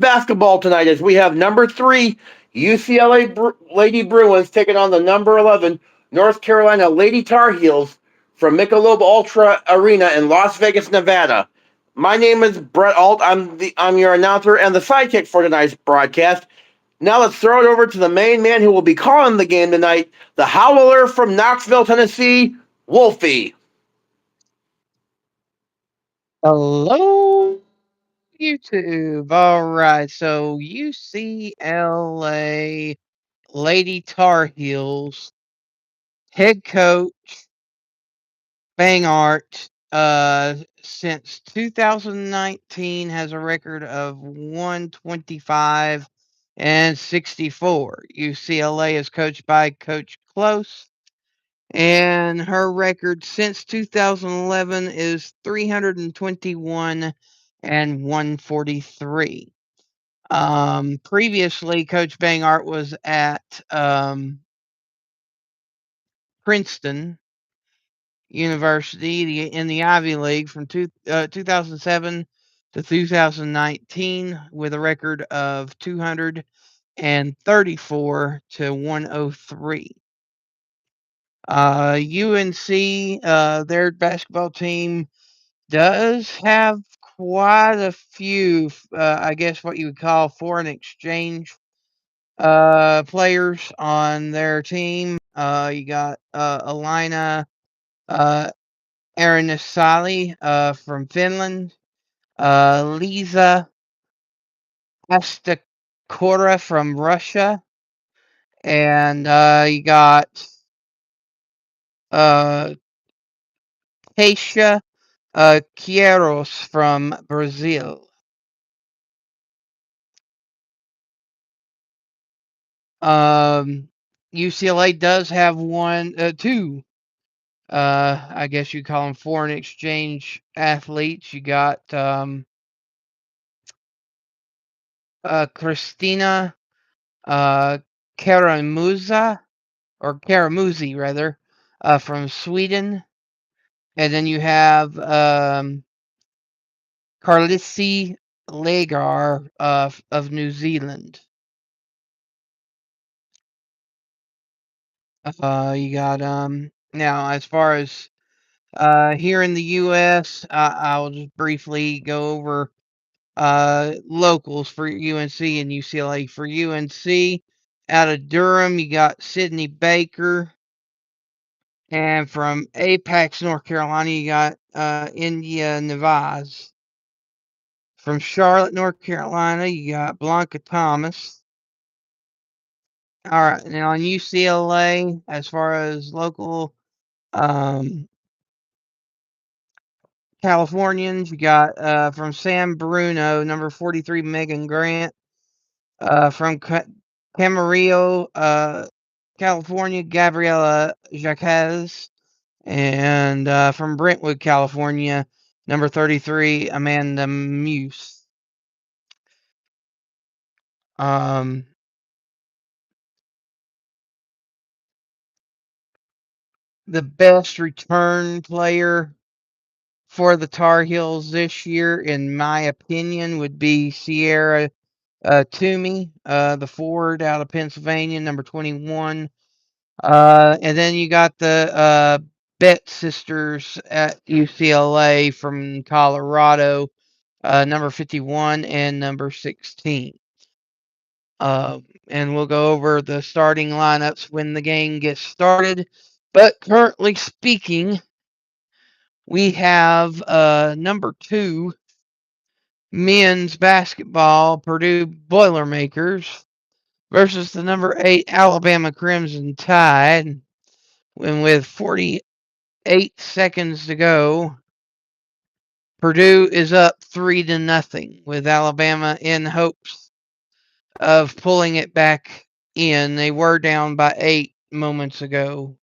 basketball tonight as we have number 3 UCLA Lady Bruins taking on the number 11 North Carolina Lady Tar Heels from Michelob Ultra Arena in Las Vegas, Nevada. My name is Brett Alt. I'm your announcer and the sidekick for tonight's broadcast. Now let's throw it over to the main man who will be calling the game tonight, the Howler from Knoxville, Tennessee, Wolfie. Hello, YouTube. All right, so UCLA Lady Tar Heels head coach Bang Art, since 2019 has a record of 125 and 64. UCLA is coached by Coach Close, and her record since 2011 is 321 and 143. Previously, Coach Bangart was at Princeton University in the Ivy League from 2007 to 2019 with a record of 234 to 103. UNC, their basketball team does have quite a few, I guess what you would call foreign exchange players on their team. You got Alina Arinisali from Finland, Lisa Astakora from Russia, and you got uh, Keisha Queiroz from Brazil. UCLA does have two. I guess you call them foreign exchange athletes. You got Christina Karamuza, or Karamuzi rather, from Sweden, and then you have Carlissi Lagar of New Zealand. You got now as far as here in the U.S., I'll just briefly go over locals for UNC and UCLA. For UNC, out of Durham, you got Sydney Baker. And from Apex, North Carolina, you got India Navaz. From Charlotte, North Carolina, you got Blanca Thomas. All right, now on UCLA, as far as local Californians, you got from San Bruno, number 43, Megan Grant. From Camarillo, California, Gabriela Jaquez. And from Brentwood, California, number 33, Amanda Muse. Um, the best return player for the Tar Heels this year, in my opinion, would be Sierra Toomey, the forward out of Pennsylvania, number 21. And then you got the Bet sisters at UCLA from Colorado, number 51 and number 16. And we'll go over the starting lineups when the game gets started. But currently speaking, we have number 2 men's basketball Purdue Boilermakers versus the number 8 Alabama Crimson Tide. And with 48 seconds to go, Purdue is up 3-0 with Alabama in hopes of pulling it back in. They were down by 8 moments ago.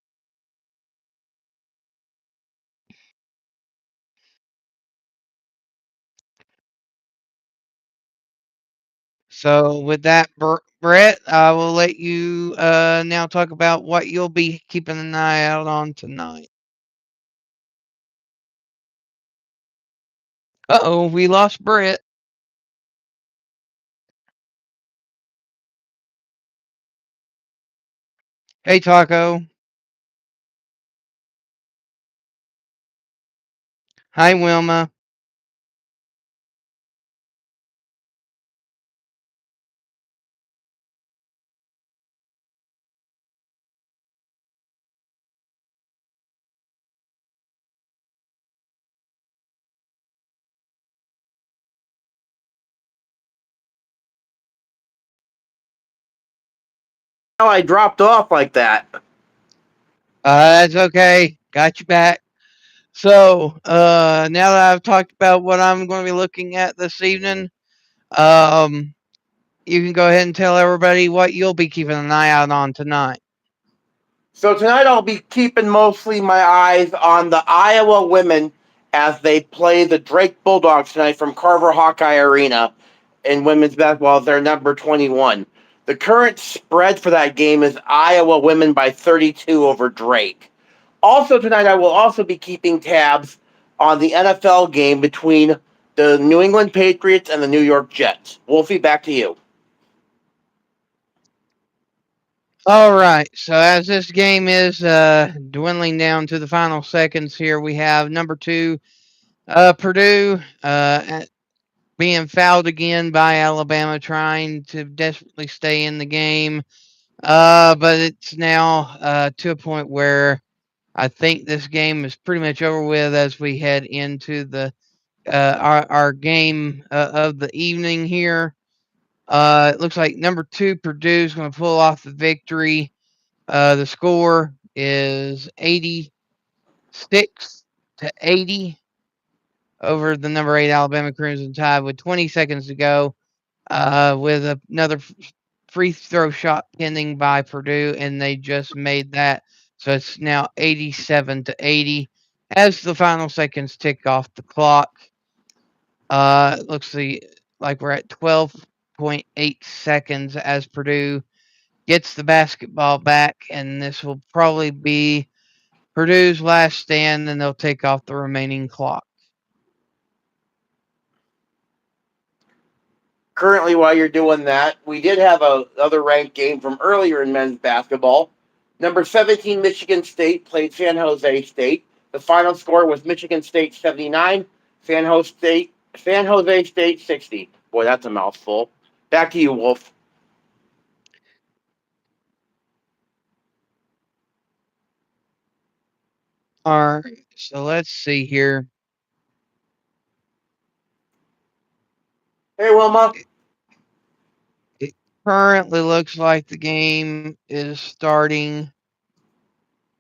So with that, Brett, I will let you now talk about what you'll be keeping an eye out on tonight. Uh-oh, we lost Brett. Hey, Taco. Hi, Wilma. How I dropped off like that. That's okay. Got you back. So, now that I've talked about what I'm going to be looking at this evening, um, you can go ahead and tell everybody what you'll be keeping an eye out on tonight. So tonight I'll be keeping mostly my eyes on the Iowa women as they play the Drake Bulldogs tonight from Carver Hawkeye Arena in women's basketball. They're number 21. The current spread for that game is Iowa women by 32 over Drake. Also tonight I will also be keeping tabs on the NFL game between the New England Patriots and the New York Jets. Wolfie, back to you. All right. So as this game is dwindling down to the final seconds here, we have number 2, Purdue, being fouled again by Alabama, trying to desperately stay in the game. But it's now to a point where I think this game is pretty much over with as we head into the our game of the evening here. It looks like number 2 Purdue is going to pull off the victory. The score is 86-80 over the number 8 Alabama Crimson Tide with 20 seconds to go. With another free throw shot pending by Purdue, and they just made that. So it's now 87-80 as the final seconds tick off the clock. Looks like we're at 12.8 seconds as Purdue gets the basketball back, and this will probably be Purdue's last stand, and they'll take off the remaining clock. Currently, while you're doing that, we did have another ranked game from earlier in men's basketball. Number 17, Michigan State played San Jose State. The final score was Michigan State 79, San Jose State 60. Boy, that's a mouthful. Back to you, Wolf. All right, so let's see here. Hey, Wilma. It currently looks like the game is starting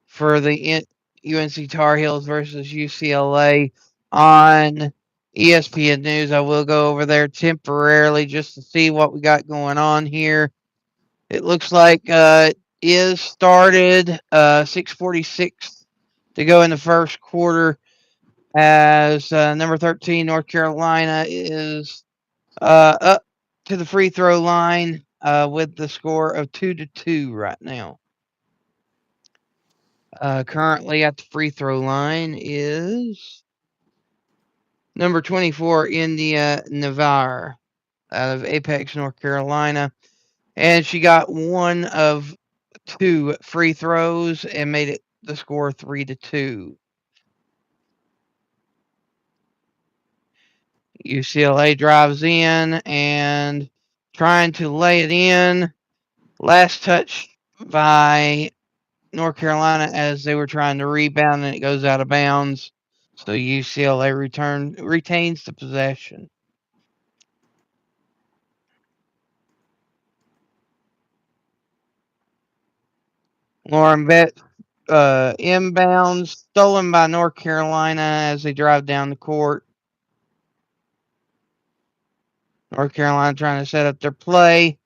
for the UNC Tar Heels versus UCLA on ESPN News. I will go over there temporarily just to see what we got going on here. It looks like it is started 6:46 to go in the first quarter as number 13 North Carolina is up to the free throw line with the score of 2-2 right now. Currently at the free throw line is number 24 India Navarre out of Apex, North Carolina, and she got one of 2 free throws and made it the score 3-2. UCLA drives in and trying to lay it in. Last touch by North Carolina as they were trying to rebound, and it goes out of bounds. So UCLA retains the possession. Lauren Bett inbounds, stolen by North Carolina as they drive down the court. North Carolina trying to set up their play.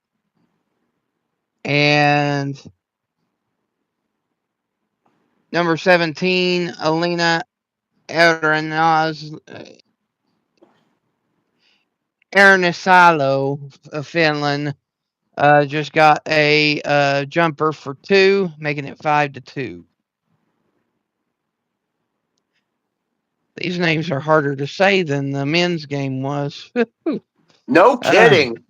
And number 17, Alina Ernesalo of Finland just got a jumper for 2, making it 5-2. These names are harder to say than the men's game was. No kidding.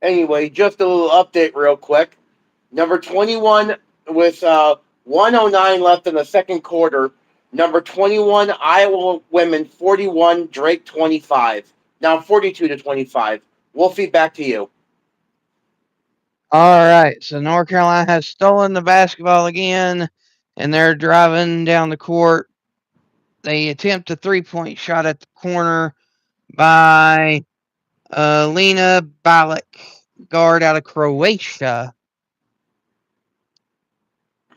Anyway, just a little update real quick. Number 21 with 109 left in the second quarter. Number 21 Iowa women 41, Drake 25. Now 42-25. Wolfie, back to you. All right, so North Carolina has stolen the basketball again, and they're driving down the court. They attempt a three-point shot at the corner by Lena Balic, guard out of Croatia,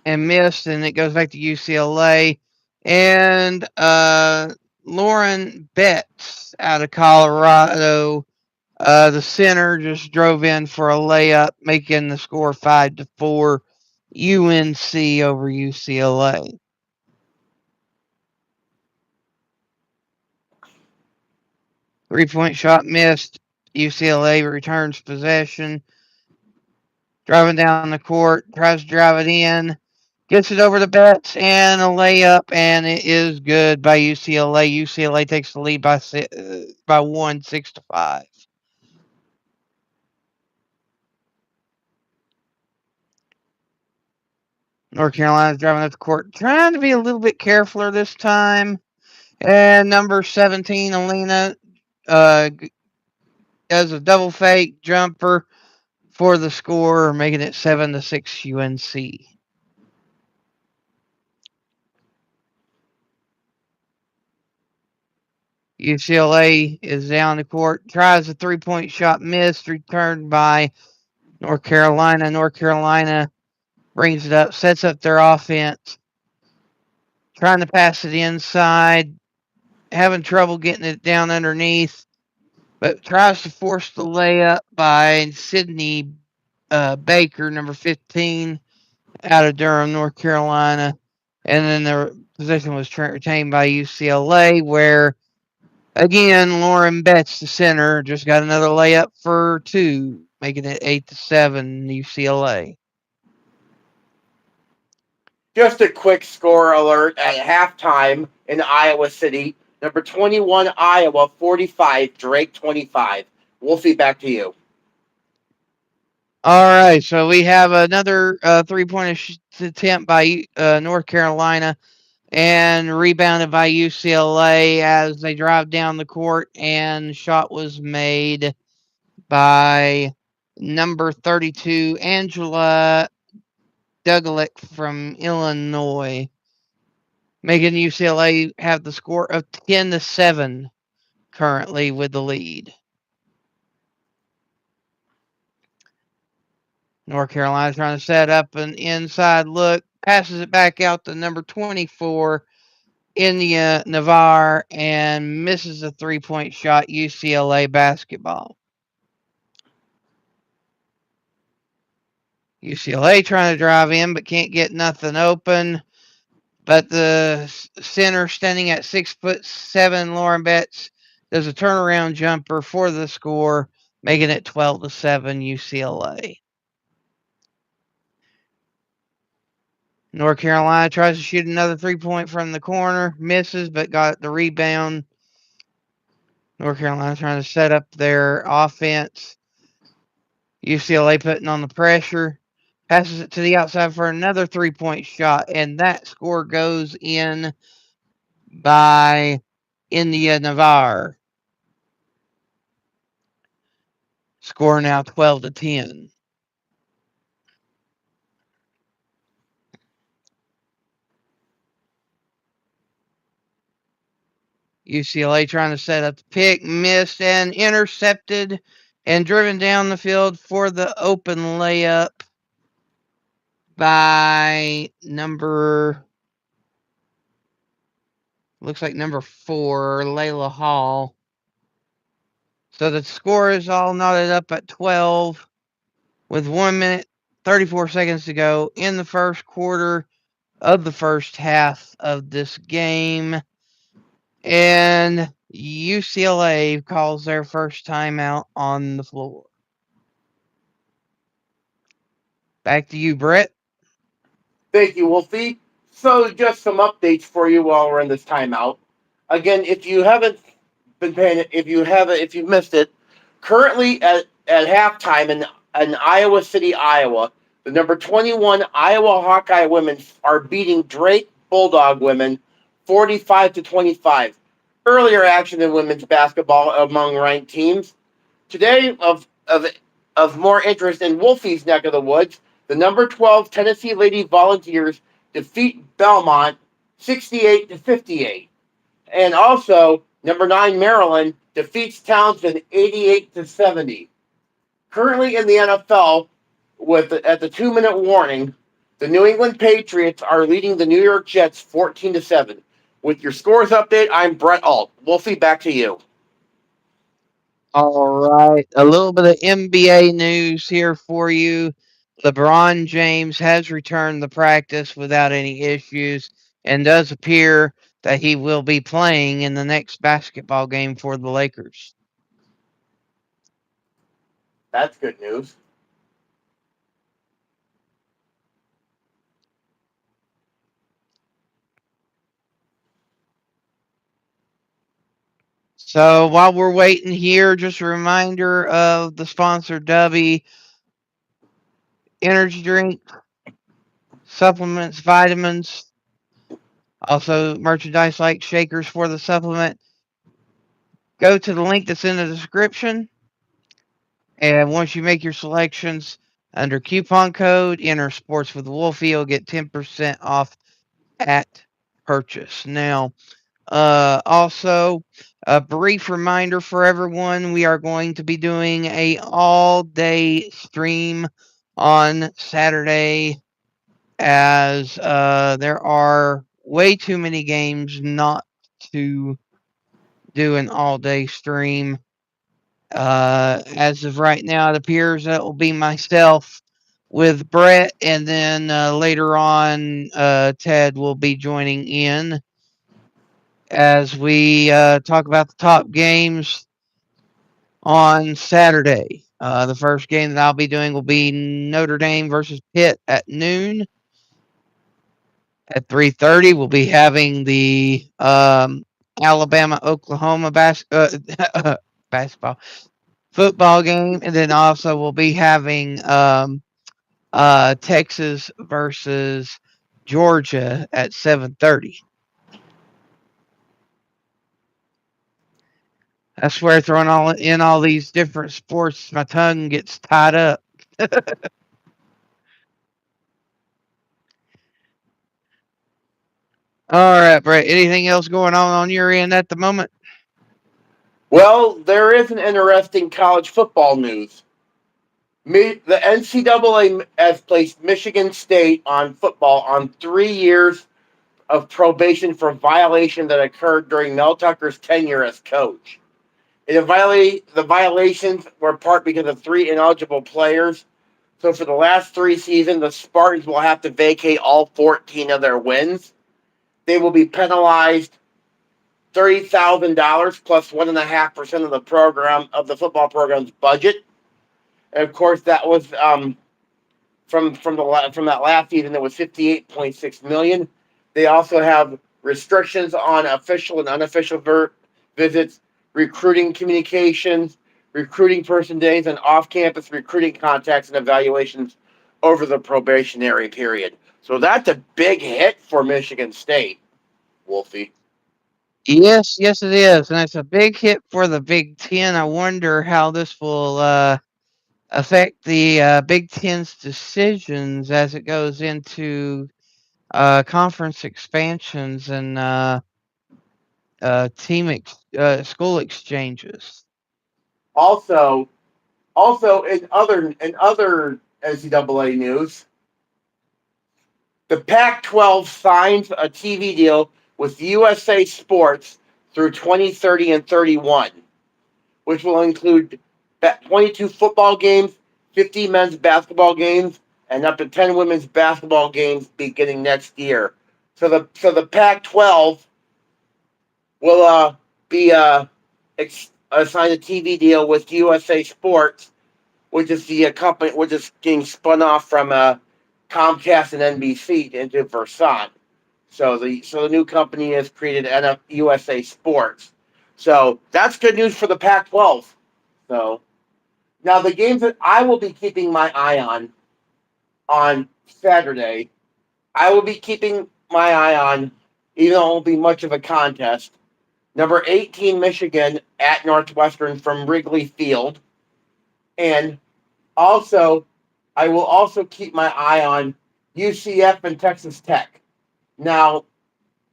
and missed, and it goes back to UCLA. And Lauren Betts out of Colorado, the center, just drove in for a layup, making the score 5-4, UNC over UCLA. Three-point shot missed. UCLA returns possession. Driving down the court, tries to drive it in, gets it over to Betts, and a layup, and it is good by UCLA. UCLA takes the lead by 1, 6-5. North Carolina's driving up the court, trying to be a little bit carefuler this time. And number 17, Alina, does a double fake jumper for the score, making it 7-6 UNC. UCLA is down the court, tries a three-point shot, missed, returned by North Carolina. North Carolina brings it up, sets up their offense, trying to pass it inside, having trouble getting it down underneath, but tries to force the layup by Sydney Baker, number 15, out of Durham, North Carolina. And then the possession was retained by UCLA, where, again, Lauren Betts, the center, just got another layup for 2, making it 8-7 UCLA. Just a quick score alert at halftime in Iowa City. Number 21 Iowa 45, Drake 25. Wolfie, back to you. All right, so we have another three-point attempt by North Carolina, and rebounded by UCLA as they drive down the court, and shot was made by number 32, Angela Dugalick from Illinois, making UCLA have the score of 10-7 currently with the lead. North Carolina trying to set up an inside look, passes it back out to number 24, India Navarre, and misses a three-point shot. UCLA basketball. UCLA trying to drive in, but can't get nothing open. But the center, standing at 6'7", Lauren Betts, does a turnaround jumper for the score, making it 12-7 UCLA. North Carolina tries to shoot another three-point from the corner, misses, but got the rebound. North Carolina trying to set up their offense. UCLA putting on the pressure. Passes it to the outside for another three-point shot, and that score goes in by India Navarre. Score now 12-10. UCLA trying to set up the pick, missed, and intercepted, and driven down the field for the open layup by looks like number 4, Layla Hall. So the score is all knotted up at 12 with 1 minute, 34 seconds to go in the first quarter of the first half of this game. And UCLA calls their first timeout on the floor. Back to you, Brett. Thank you, Wolfie. So, just some updates for you while we're in this timeout. Again, if you haven't been paying, if you missed it, currently at at halftime in Iowa City, Iowa, the number 21 Iowa Hawkeye women are beating Drake Bulldog women 45-25. Earlier action in women's basketball among ranked teams. Today, of more interest in Wolfie's neck of the woods, the number 12 Tennessee Lady Volunteers defeat Belmont 68-58. And also, number 9 Maryland defeats Townsend 88-70. Currently in the NFL, at the 2-minute warning, the New England Patriots are leading the New York Jets 14-7. With your scores update, I'm Brett Alt. Wolfie, back to you. All right, a little bit of NBA news here for you. LeBron James has returned to practice without any issues and does appear that he will be playing in the next basketball game for the Lakers. That's good news. So while we're waiting here, just a reminder of the sponsor, Dubby energy drink, supplements, vitamins, also merchandise like shakers for the supplement. Go to the link that's in the description. And once you make your selections under coupon code, enter Sports with Wolfie, you'll get 10% off at purchase. Now, also, a brief reminder for everyone, we are going to be doing a all-day stream on Saturday as there are way too many games not to do an all-day stream. As of right now, it appears that will be myself with Brett, and then later on, Ted will be joining in as we talk about the top games on Saturday. The first game that I'll be doing will be Notre Dame versus Pitt at noon. At 3:30, we'll be having the Alabama-Oklahoma basketball football game, and then also we'll be having Texas versus Georgia at 7:30. I swear, throwing all these different sports, my tongue gets tied up. All right, Brett. Anything else going on your end at the moment? Well, there is an interesting college football news. The NCAA has placed Michigan State on football on 3 years of probation for violation that occurred during Mel Tucker's tenure as coach. The violations were part because of 3 ineligible players. So for the last 3 seasons, the Spartans will have to vacate all 14 of their wins. They will be penalized $30,000 plus 1.5% of the football program's budget. And of course, that was from that last season. It was $58.6 million. They also have restrictions on official and unofficial visits, recruiting communications, recruiting person days, and off-campus recruiting contacts and evaluations over the probationary period. So that's a big hit for Michigan State, Wolfie. Yes, it is, and it's a big hit for the Big Ten. I wonder how this will affect the Big Ten's decisions as it goes into conference expansions and school exchanges. Also, in other NCAA news, the Pac-12 signs a TV deal with USA Sports through 2030 and 31, which will include 22 football games, 50 men's basketball games, and up to 10 women's basketball games beginning next year. So the Pac-12 will be signed a TV deal with USA Sports, which is the company which is getting spun off from Comcast and NBC into Versant. So the new company has created USA Sports. So that's good news for the Pac-12. So Now, the games that I will be keeping my eye on Saturday, I will be keeping my eye on, even though it won't be much of a contest. Number 18, Michigan at Northwestern from Wrigley Field. And also, I will also keep my eye on UCF and Texas Tech. Now,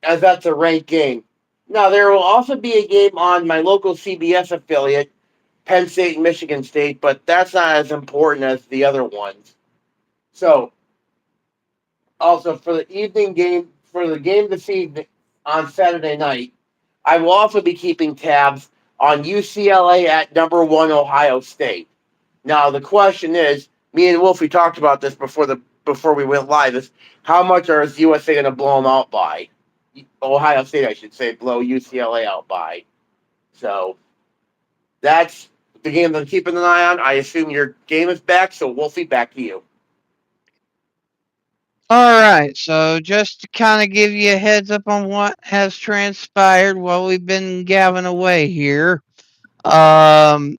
as that's a ranked game. Now, there will also be a game on my local CBS affiliate, Penn State and Michigan State, but that's not as important as the other ones. So, also for the evening game, for the game this evening on Saturday night, I will also be keeping tabs on UCLA at number one Ohio State. Now the question is, me and Wolfie talked about this before we went live. Is how much is USA going to blow them out by? Ohio State, I should say, blow UCLA out by. So that's the game I'm keeping an eye on. I assume your game is back, so Wolfie, back to you. All right, so just to kind of give you a heads up on what has transpired while we've been gabbing away here. LeVar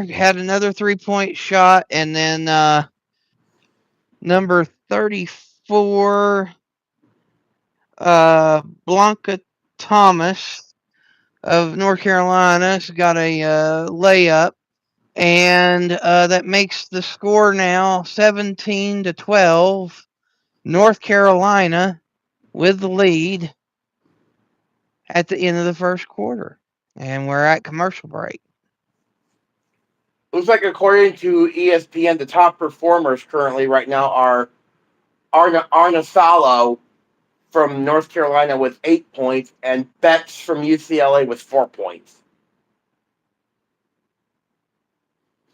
had another 3-point shot, and then number 34, Blanca Thomas of North Carolina got a layup, and that makes the score now 17-12. North Carolina with the lead at the end of the first quarter, and we're at commercial break. Looks like according to ESPN, the top performers currently right now are Arna Salo from North Carolina with 8 points and Betts from UCLA with 4 points.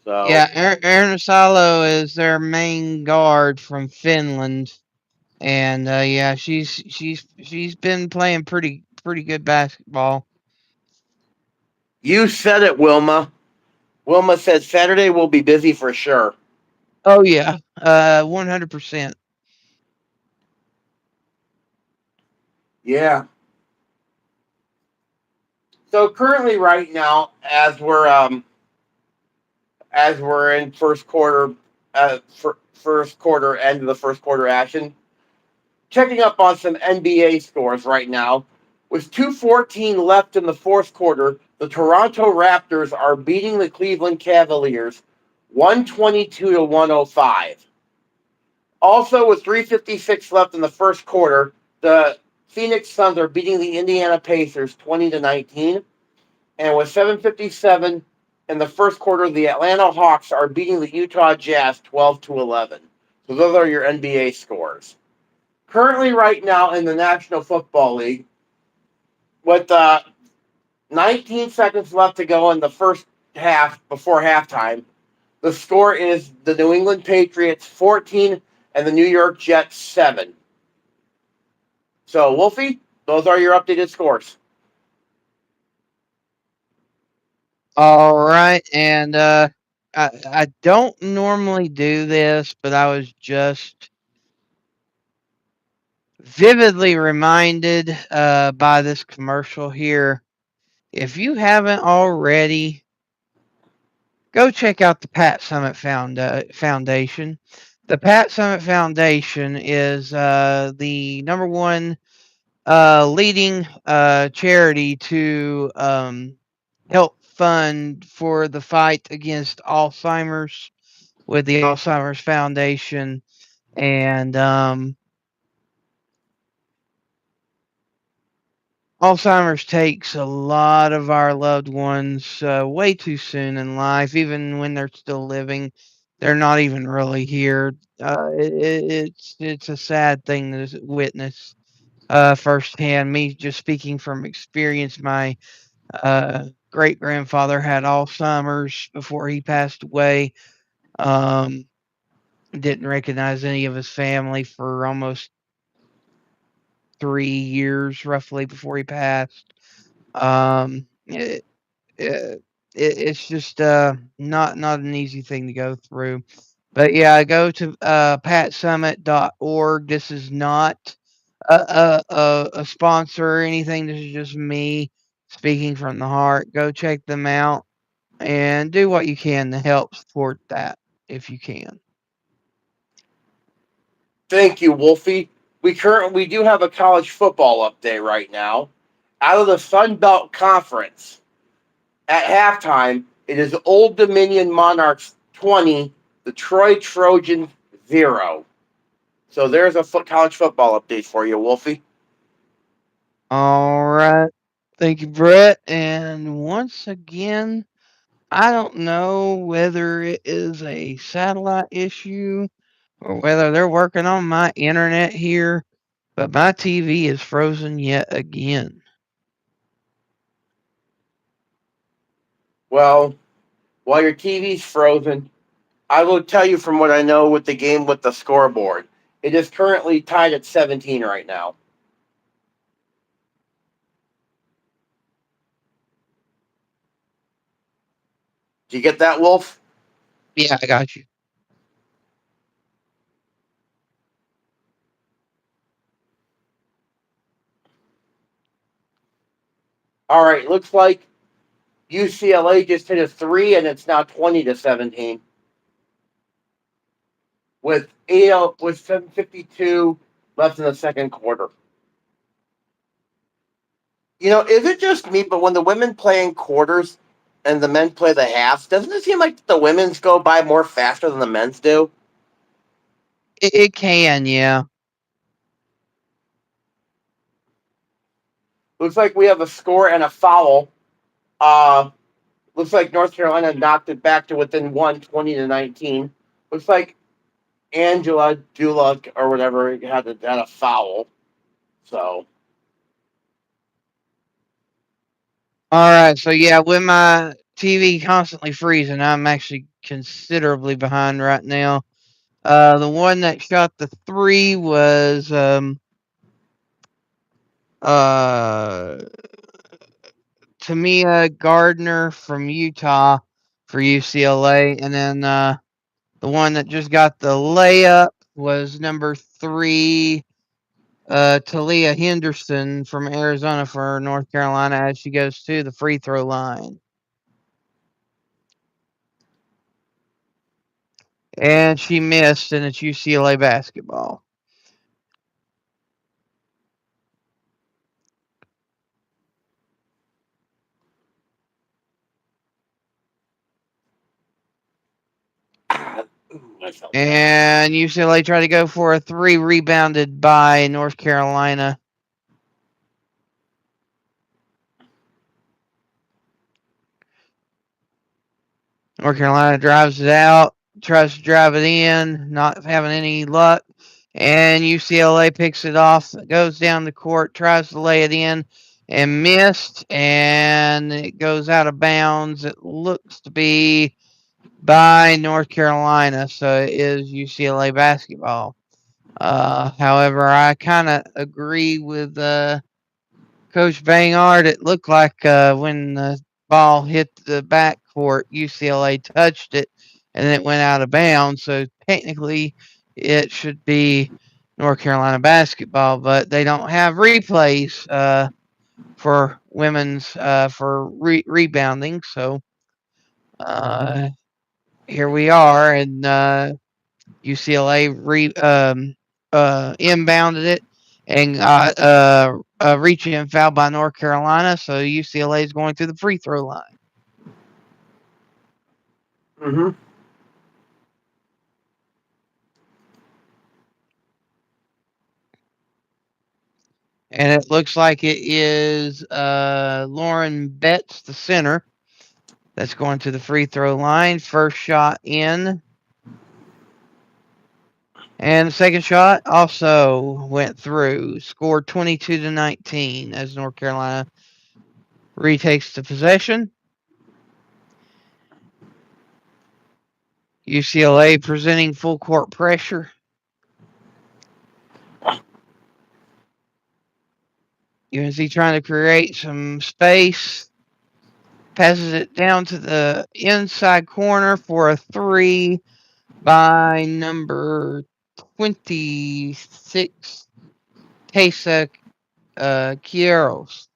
So Yeah, Ernesalo is their main guard from Finland, and yeah, she's been playing pretty good basketball. you said it, Wilma. Wilma said Saturday will be busy for sure. Oh yeah, 100%. Yeah. So currently, right now, as we're in first quarter, first quarter end of the first quarter action, checking up on some NBA scores right now. With 2:14 left in the fourth quarter, the Toronto Raptors are beating the Cleveland Cavaliers 122 to 105. Also, with 3:56 left in the first quarter, the Phoenix Suns are beating the Indiana Pacers 20 to 19. And with 7:57 in the first quarter, the Atlanta Hawks are beating the Utah Jazz 12 to 11. So those are your NBA scores. Currently, right now in the National Football League, with 19 seconds left to go in the first half before halftime, the score is the New England Patriots 14 and the New York Jets 7. So, Wolfie, those are your updated scores. All right, and I don't normally do this, but I was just vividly reminded by this commercial here. If you haven't already, go check out the Pat Summit Foundation. The Pat Summit Foundation is the number one leading charity to help fund for the fight against Alzheimer's with the Alzheimer's Foundation. And Alzheimer's takes a lot of our loved ones way too soon in life, even when they're still living. They're not even really here. It's a sad thing to witness firsthand. Me just speaking from experience, my great grandfather had Alzheimer's before he passed away. Um, didn't recognize any of his family for almost 3 years, roughly, before he passed. It's just not an easy thing to go through. But yeah, go to patsummit.org. This is not a sponsor or anything. This is just me speaking from the heart. Go check them out. and do what you can to help support that if you can. Thank you, Wolfie. We do have a college football update right now. Out of the Sun Belt Conference, at halftime, it is Old Dominion Monarchs 20, the Troy Trojans 0. So there's a college football update for you, Wolfie. All right. Thank you, Brett. And once again, I don't know whether it is a satellite issue or whether they're working on my internet here, but my TV is frozen yet again. Well, while your TV's frozen, I will tell you from what I know with the game with the scoreboard. It is currently tied at 17 right now. Do you get that, Wolf? Yeah, I got you. All right, looks like UCLA just hit a 3 and it's now 20-17 with 7:52 left in the second quarter. You know, is it just me, but when the women play in quarters and the men play the halves, doesn't it seem like the women's go by more faster than the men's do? It can, yeah. Looks like we have a score and a foul. Looks like North Carolina knocked it back to within 20-19. Looks like Angela Dulac or whatever had a foul. So All right. So, yeah, with my TV constantly freezing, I'm actually considerably behind right now. The one that shot the 3 was Tamia Gardner from Utah for UCLA, and then the one that just got the layup was number 3, Talia Henderson from Arizona for North Carolina as she goes to the free throw line. And she missed, and it's UCLA basketball. And UCLA tried to go for a 3, rebounded by North Carolina. North Carolina drives it out, tries to drive it in, not having any luck. And UCLA picks it off, goes down the court, tries to lay it in, and missed. And it goes out of bounds. It looks to be by North Carolina, so it is UCLA basketball. However, I kind of agree with Coach Bangard. It looked like when the ball hit the backcourt, UCLA touched it and it went out of bounds. So technically, it should be North Carolina basketball, but they don't have replays for women's for rebounding. So here we are, and UCLA inbounded it and got reach in foul by North Carolina. So UCLA is going to the free throw line. Mm-hmm. And it looks like it is Lauren Betts, the center, that's going to the free throw line. First shot in. And the second shot also went through. Scored 22-19 as North Carolina retakes the possession. UCLA presenting full court pressure. UNC trying to create some space. Passes it down to the inside corner for a 3 by number 26, Taysa Quiros.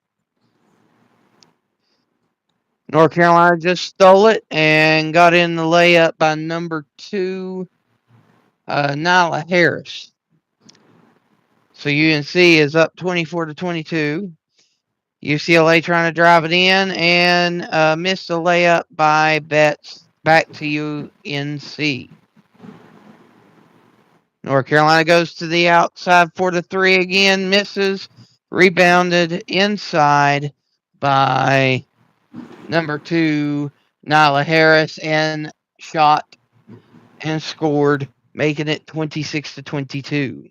North Carolina just stole it and got in the layup by number 2, Nyla Harris. So UNC is up 24-22. UCLA trying to drive it in and missed a layup by Betts. Back to UNC. North Carolina goes to the outside for the 3 again, misses, rebounded inside by number 2, Nyla Harris, and shot and scored, making it 26-22.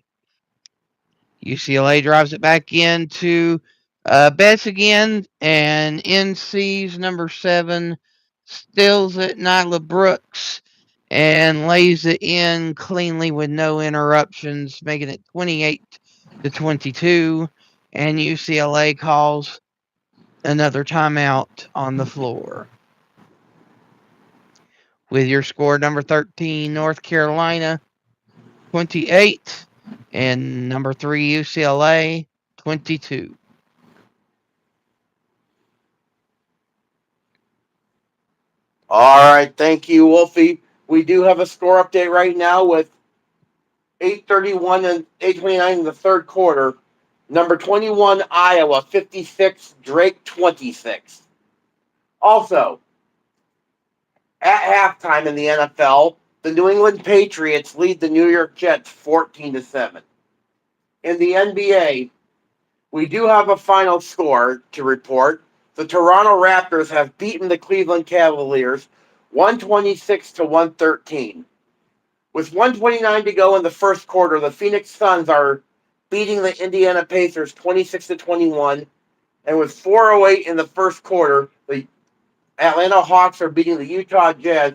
UCLA drives it back into Betts again, and NC's number 7 steals it, Nyla Brooks, and lays it in cleanly with no interruptions, making it 28-22. And UCLA calls another timeout on the floor. With your score, number 13, North Carolina, 28, and number 3, UCLA, 22. All right, thank you, Wolfie. We do have a score update right now with 8:31 and 8:29 in the third quarter. Number 21, Iowa, 56, Drake, 26. Also, at halftime in the NFL, the New England Patriots lead the New York Jets 14-7. In the NBA, we do have a final score to report. The Toronto Raptors have beaten the Cleveland Cavaliers 126-113. With 129 to go in the first quarter, the Phoenix Suns are beating the Indiana Pacers 26-21. And with 4:08 in the first quarter, the Atlanta Hawks are beating the Utah Jazz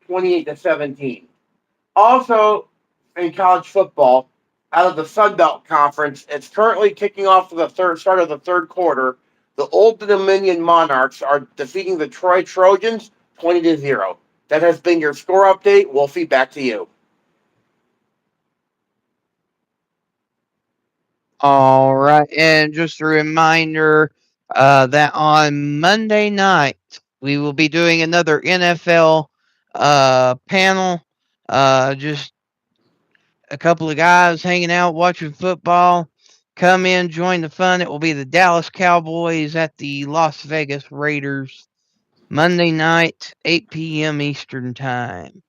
28-17. Also, in college football, out of the Sun Belt Conference, it's currently kicking off the start of the third quarter. The Old Dominion Monarchs are defeating the Troy Trojans 20-0. That has been your score update. Wolfie, back to you. All right, and just a reminder that on Monday night we will be doing another NFL panel. Just a couple of guys hanging out watching football. Come in, join the fun. It will be the Dallas Cowboys at the Las Vegas Raiders Monday night, 8 p.m. Eastern Time.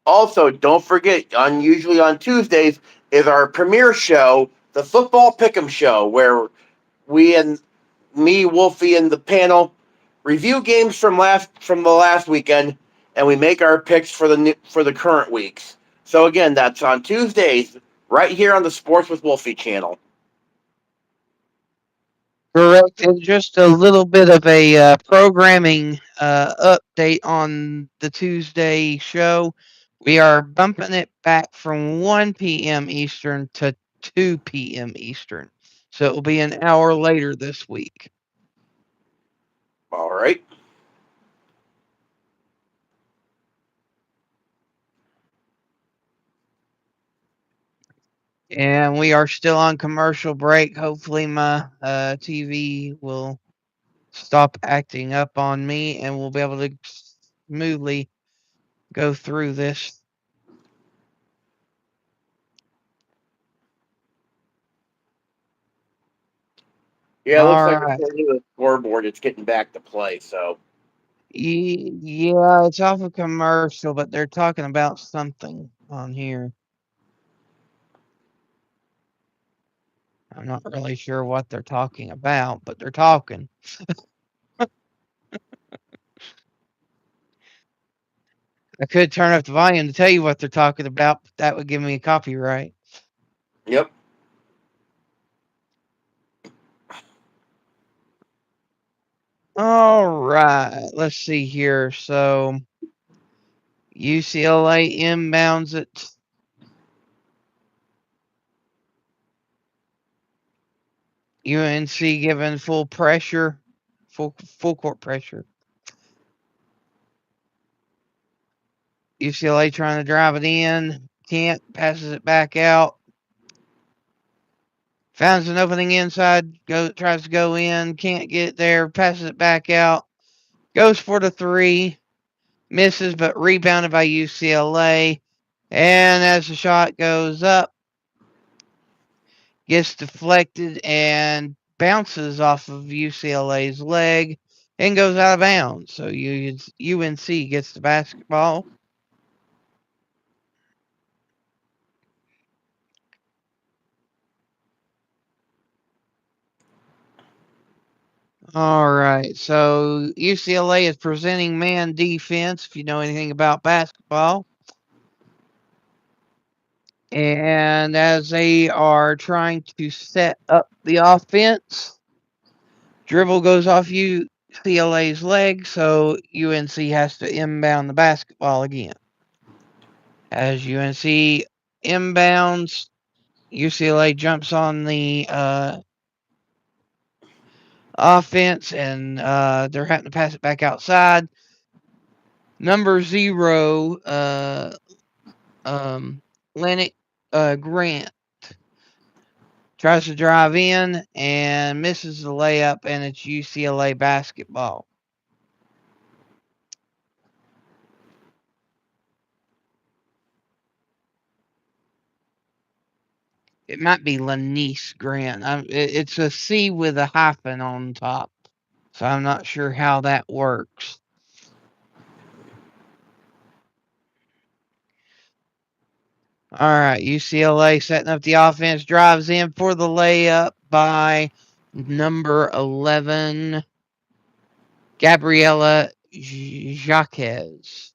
Also, don't forget, usually on Tuesdays is our premiere show, the Football Pick'em Show, where we and me, Wolfie, and the panel review games from the last weekend, and we make our picks for the current weeks. So again, that's on Tuesdays, right here on the Sports with Wolfie channel. Correct. And just a little bit of a programming update on the Tuesday show. We are bumping it back from 1 p.m. Eastern to 2 p.m. Eastern. So it will be an hour later this week. All right. And we are still on commercial break. Hopefully, my TV will stop acting up on me and we'll be able to smoothly go through this. Yeah, it looks All like right. according to the scoreboard, it's getting back to play. So Yeah, it's off a commercial, but they're talking about something on here. I'm not really sure what they're talking about, but they're talking. I could turn up the volume to tell you what they're talking about, but that would give me a copyright. yep. All right, let's see here. So UCLA inbounds it. UNC given full pressure, full court pressure. UCLA trying to drive it in, can't, passes it back out. Finds an opening inside, tries to go in, can't get there, passes it back out, goes for the three, misses, but rebounded by UCLA. And as the shot goes up, gets deflected and bounces off of UCLA's leg and goes out of bounds. So UNC gets the basketball. All right, so UCLA is presenting man defense, if you know anything about basketball. And as they are trying to set up the offense, dribble goes off UCLA's leg, so UNC has to inbound the basketball again. As UNC inbounds, UCLA jumps on the offense, and they're having to pass it back outside. Number 0, Lennox Grant tries to drive in and misses the layup, and it's UCLA basketball. It might be Lanice Grant. It's a C with a hyphen on top, so I'm not sure how that works. All right, UCLA setting up the offense, drives in for the layup by number 11, Gabriela Jaquez.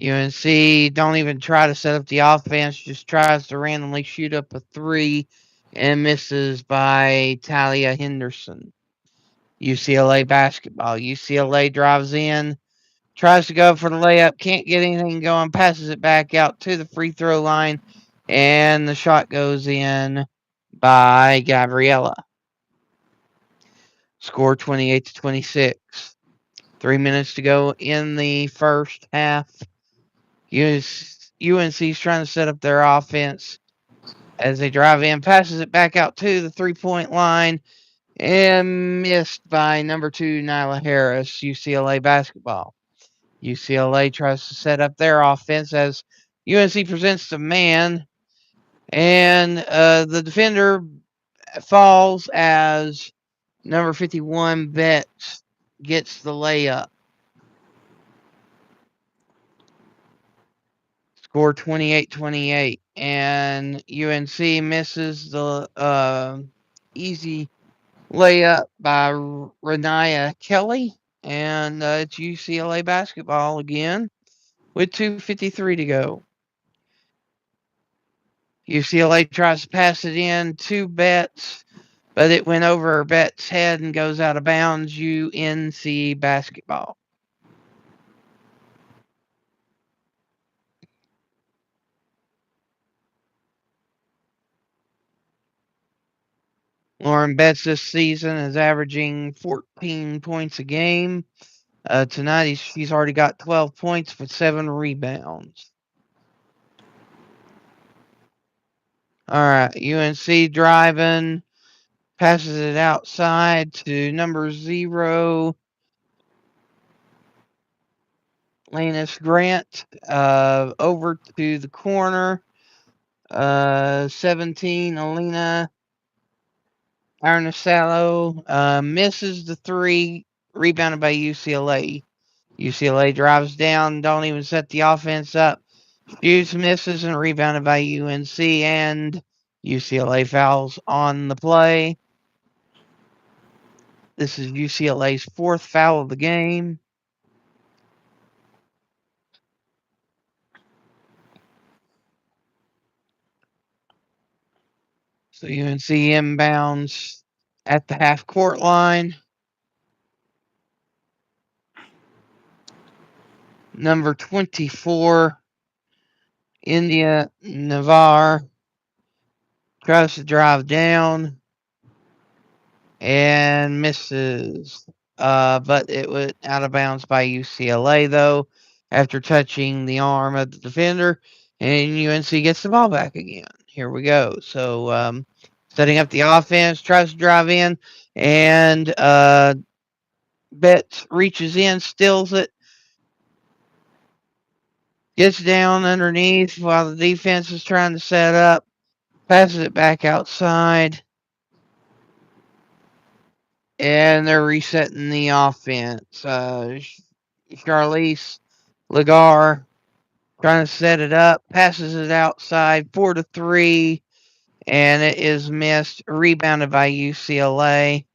UNC don't even try to set up the offense, just tries to randomly shoot up a three and misses by Talia Henderson. UCLA basketball. UCLA drives in, tries to go for the layup, can't get anything going, passes it back out to the free throw line, and the shot goes in by Gabriela. Score 28-26. 3 minutes to go in the first half. UNC's trying to set up their offense as they drive in, passes it back out to the three-point line, and missed by number 2, Nyla Harris, UCLA basketball. UCLA tries to set up their offense as UNC presents the man, and the defender falls as number 51, Betts, gets the layup. Score 28-28, and UNC misses the easy layup by Renaya Kelly, and it's UCLA basketball again with 2:53 to go. UCLA tries to pass it in to Betts, but it went over Betts' head and goes out of bounds. UNC basketball. Lauren Betts this season is averaging 14 points a game. Tonight she's already got 12 points with 7 rebounds. All right, UNC driving, passes it outside to number 0, Lannis Grant, over to the corner. 17, Alina Arnasallo, misses the 3, rebounded by UCLA. UCLA drives down, don't even set the offense up. Shoots, misses, and rebounded by UNC, and UCLA fouls on the play. This is UCLA's 4th foul of the game. So UNC inbounds at the half-court line. Number 24, India Navar, tries to drive down and misses. But it went out of bounds by UCLA, though, after touching the arm of the defender. and UNC gets the ball back again. Here we go. So setting up the offense, tries to drive in, and Betts reaches in, steals it, gets down underneath while the defense is trying to set up, passes it back outside, and they're resetting the offense. Charlize Lagar trying to set it up, passes it outside, 4-3, and it is missed, rebounded by UCLA.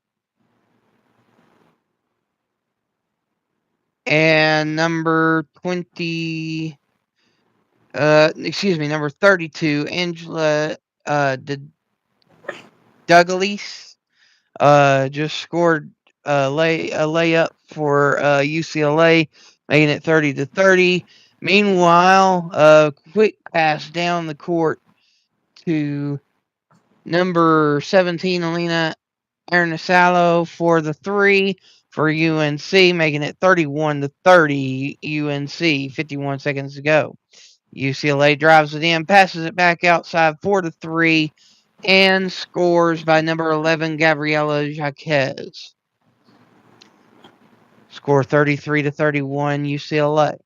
And number 32, Angela Douglas just scored a layup for UCLA, making it 30-30. Meanwhile, a quick pass down the court to number 17, Alina Arnisalo for the 3 for UNC, making it 31-30 UNC, 51 seconds to go. UCLA drives it in, passes it back outside, 4-3, and scores by number 11, Gabriela Jaquez. Score 33-31 UCLA.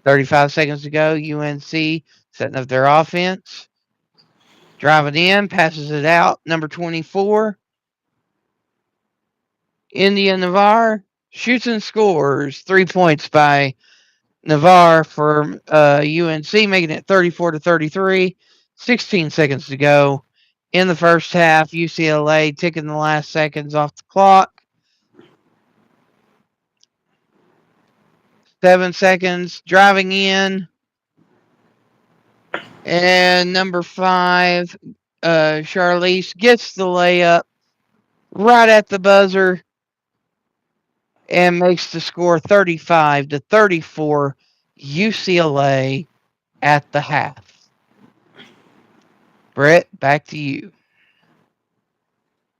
35 seconds to go. UNC setting up their offense. Drive it in, passes it out. Number 24, India Navarre, shoots and scores. 3 points by Navarre for UNC, making it 34-33. 16 seconds to go in the first half. UCLA ticking the last seconds off the clock. 7 seconds, driving in. And number 5, Charlize gets the layup right at the buzzer and makes the score 35-34 UCLA at the half. Brett, back to you.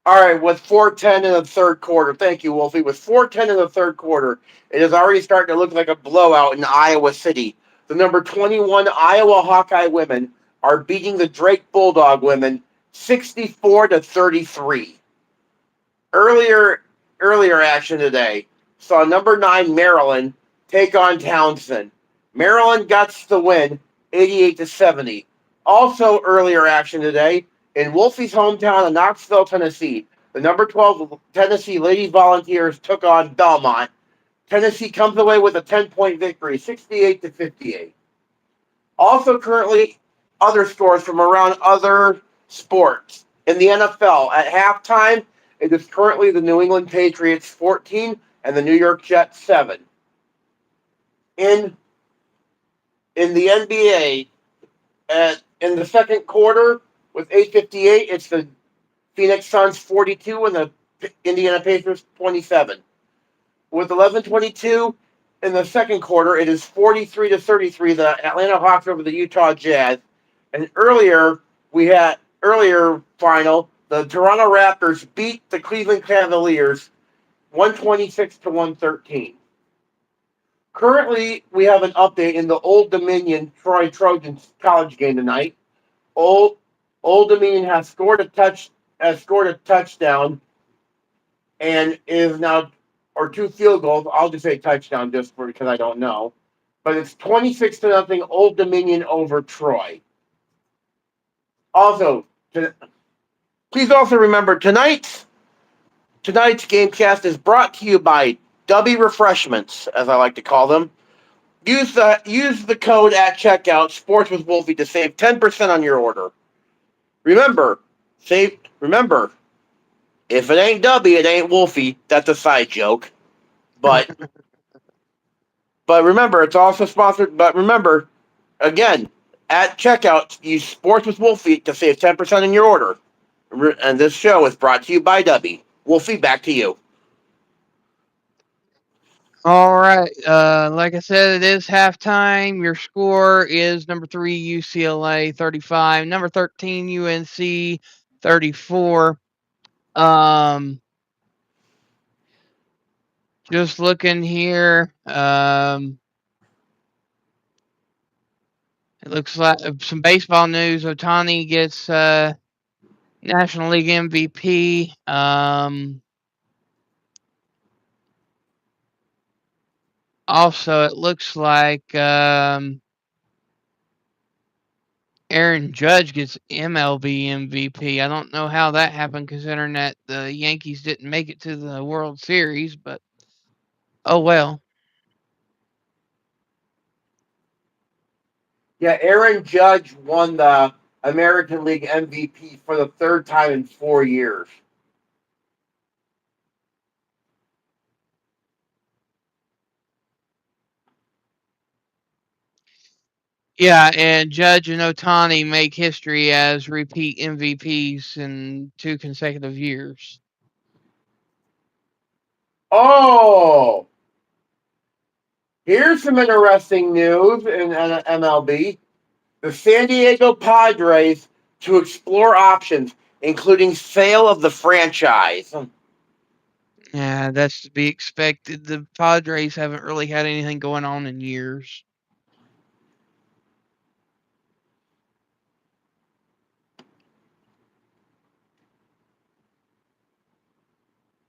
All right, with 4:10 in the third quarter. Thank you, Wolfie. With 4:10 in the third quarter, it is already starting to look like a blowout in Iowa City. The number 21 Iowa Hawkeye women are beating the Drake Bulldog women 64-33. Earlier action today saw number 9 Maryland take on Townsend. Maryland gets the win 88-70. Also earlier action today in Wolfie's hometown of Knoxville, Tennessee, the number 12 Tennessee Lady Volunteers took on Belmont. Tennessee comes away with a 10-point victory, 68-58. Also currently other scores from around other sports. In the NFL, at halftime, it is currently the New England Patriots 14 and the New York Jets 7. In the NBA, in the second quarter, with 8:58, it's the Phoenix Suns 42 and the Indiana Pacers 27. With 11:22 in the second quarter, it is 43-33, the Atlanta Hawks over the Utah Jazz. And earlier final, the Toronto Raptors beat the Cleveland Cavaliers 126-113. Currently, we have an update in the Old Dominion Troy Trojans college game tonight. Old Dominion has scored a touchdown and is now, or 2 field goals. I'll just say touchdown just because I don't know. But it's 26-0 Old Dominion over Troy. Also, please also remember tonight's GameCast is brought to you by Dubby Refreshments, as I like to call them. Use the code at checkout, Sports with Wolfie, to save 10% on your order. Remember, if it ain't Dubby, it ain't Wolfie. That's a side joke. But remember, it's also sponsored. But remember, again, at checkout, use Sports with Wolfie to save 10% on your order. And this show is brought to you by Dubby. Wolfie, back to you. All right. Like I said, it is halftime. Your score is number 3 UCLA 35, number 13 UNC 34. Just looking here. It looks like some baseball news. Ohtani gets National League MVP. Also, it looks like Aaron Judge gets MLB MVP. I don't know how that happened, considering that the Yankees didn't make it to the World Series, but oh well. Yeah, Aaron Judge won the American League MVP for the third time in 4 years. Yeah, and Judge and Ohtani make history as repeat MVPs in 2 consecutive years. Oh, here's some interesting news in MLB. The San Diego Padres to explore options, including sale of the franchise. Yeah, that's to be expected. The Padres haven't really had anything going on in years.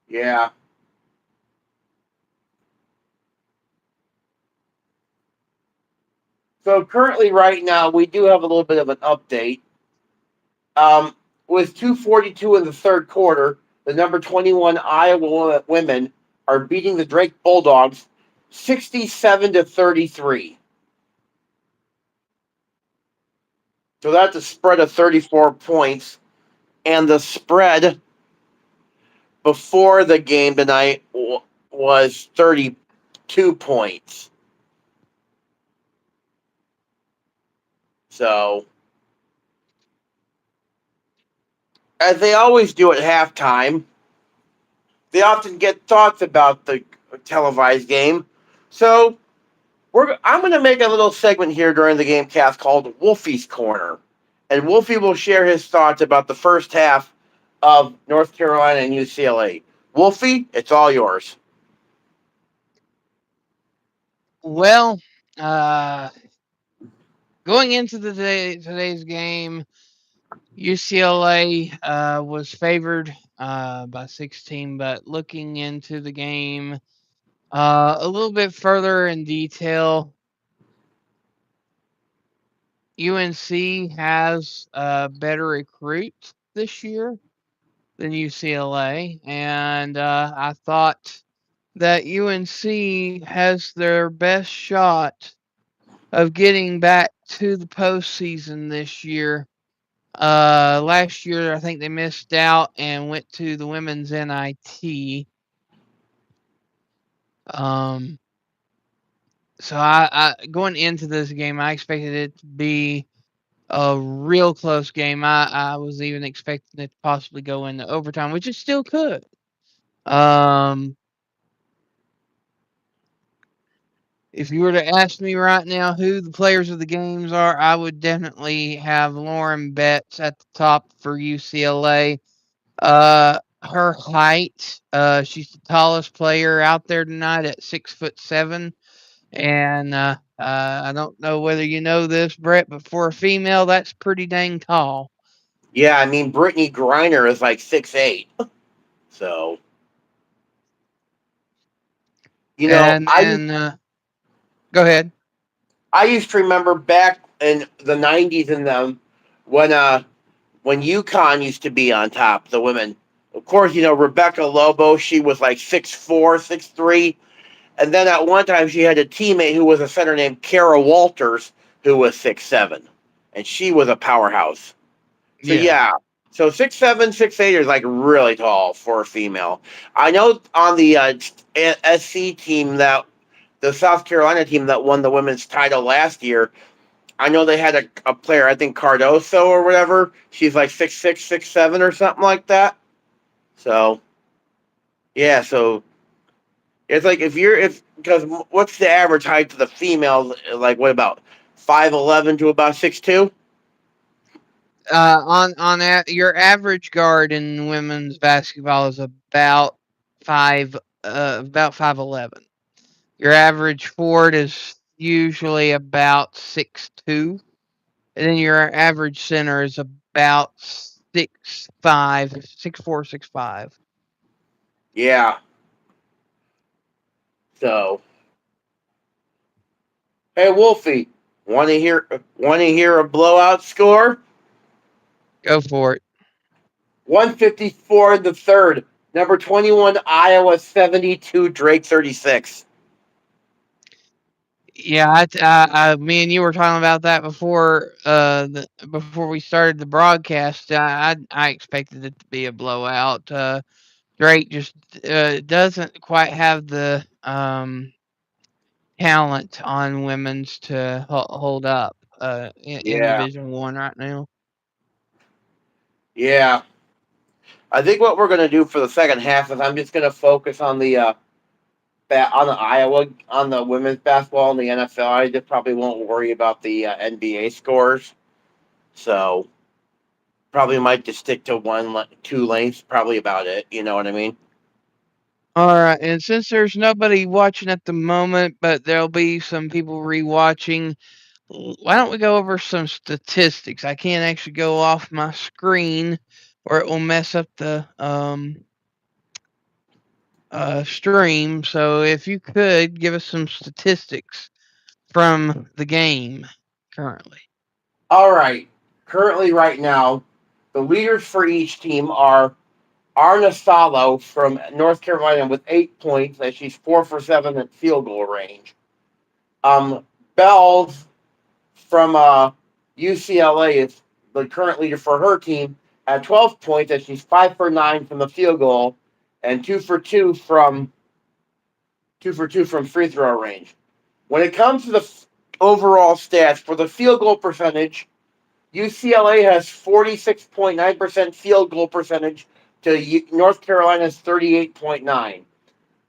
Yeah. So currently, right now, we do have a little bit of an update. Um, with 2:42 in the third quarter, the number 21 Iowa women are beating the Drake Bulldogs 67-33. So that's a spread of 34 points. And the spread before the game tonight was 32 points. So, as they always do at halftime, they often get thoughts about the televised game. So, I'm going to make a little segment here during the GameCast called Wolfie's Corner. And Wolfie will share his thoughts about the first half of North Carolina and UCLA. Wolfie, it's all yours. Well, uh, going into today's game, UCLA was favored by 16, but looking into the game a little bit further in detail, UNC has a better recruit this year than UCLA, and I thought that UNC has their best shot of getting back to the postseason this year. Last year, I think they missed out and went to the women's NIT. Um, so going into this game, I expected it to be a real close game. I was even expecting it to possibly go into overtime, which it still could. Um, if you were to ask me right now who the players of the games are, I would definitely have Lauren Betts at the top for UCLA. Her height, she's the tallest player out there tonight at 6'7", and I don't know whether you know this, Brett, but for a female, that's pretty dang tall. Yeah, I mean, Brittany Griner is like 6'8". So, you know, And then go ahead. I used to remember back in the 90s and them when UConn used to be on top, the women. Of course, you know, Rebecca Lobo, she was like 6'4", 6'3". And then at one time she had a teammate who was a center named Kara Walters, who was 6'7". And she was a powerhouse. So Yeah. yeah. So 6'7", 6'8" is like really tall for a female. I know on the SC team, that the South Carolina team that won the women's title last year, I know they had a player, I think Cardoso or whatever. She's like 6'6", 6'7" or something like that. So yeah, so it's like if because what's the average height to the females? Like what about 5'11" to about 6'2"? Your average guard in women's basketball is about 5'11". Your average forward is usually about 6'2". And then your average center is about 6'5", 6'4", 6'5". Yeah. So, hey Wolfie, want to hear a blowout score? Go for it. 154 in the third. Number 21 Iowa 72, Drake 36. Yeah, me and you were talking about that before before we started the broadcast. I expected it to be a blowout. Drake just doesn't quite have the talent on women's to hold up in Yeah. Division One right now. Yeah. I think what we're going to do for the second half is I'm just going to focus on the Iowa on the women's basketball and the NFL. I just probably won't worry about the NBA scores. So probably might just stick to two lanes. Probably about it. You know what I mean? All right, and since there's nobody watching at the moment, but there'll be some people rewatching, why don't we go over some statistics? I can't actually go off my screen, or it will mess up the stream. So if you could give us some statistics from the game currently. All right. Currently, right now, the leaders for each team are Arna Salo from North Carolina with 8 points, as she's 4 for 7 at field goal range. Bells from UCLA is the current leader for her team at 12 points, as she's 5 for 9 from the field goal and 2 for 2 from free throw range. When it comes to the overall stats for the field goal percentage, UCLA has 46.9% field goal percentage to North Carolina's 38.9.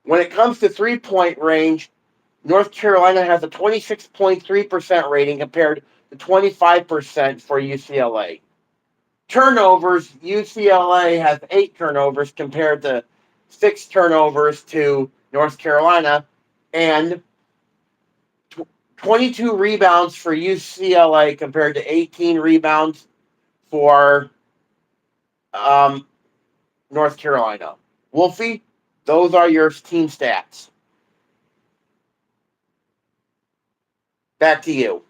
When it comes to 3-point range, North Carolina has a 26.3% rating compared to 25% for UCLA. Turnovers, UCLA has 8 turnovers compared to 6 turnovers to North Carolina, and 22 rebounds for UCLA compared to 18 rebounds for um, North Carolina. Wolfie, those are your team stats. Back to you.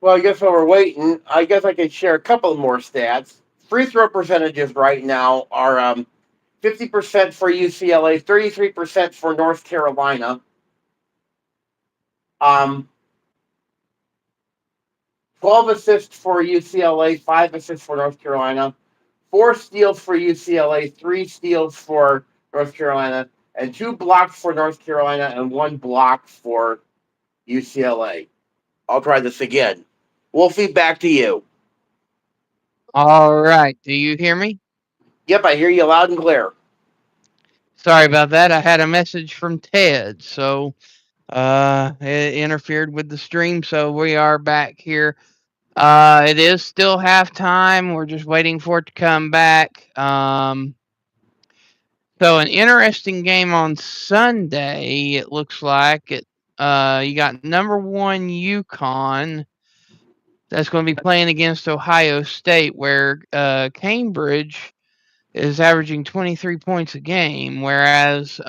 Well, I guess while we're waiting, I guess I could share a couple more stats. Free throw percentages right now are 50% for UCLA, 33% for North Carolina. Um, 12 assists for UCLA, 5 assists for North Carolina, 4 steals for UCLA, 3 steals for North Carolina, and 2 blocks for North Carolina and 1 block for UCLA. I'll try this again. Wolfie, back to you. All right, do you hear me? Yep, I hear you loud and clear. Sorry about that. I had a message from Ted, so it interfered with the stream. So we are back here. It is still halftime. We're just waiting for it to come back. So an interesting game on Sunday. It looks like it. You got number 1 UConn that's going to be playing against Ohio State, where Cambridge is averaging 23 points a game, whereas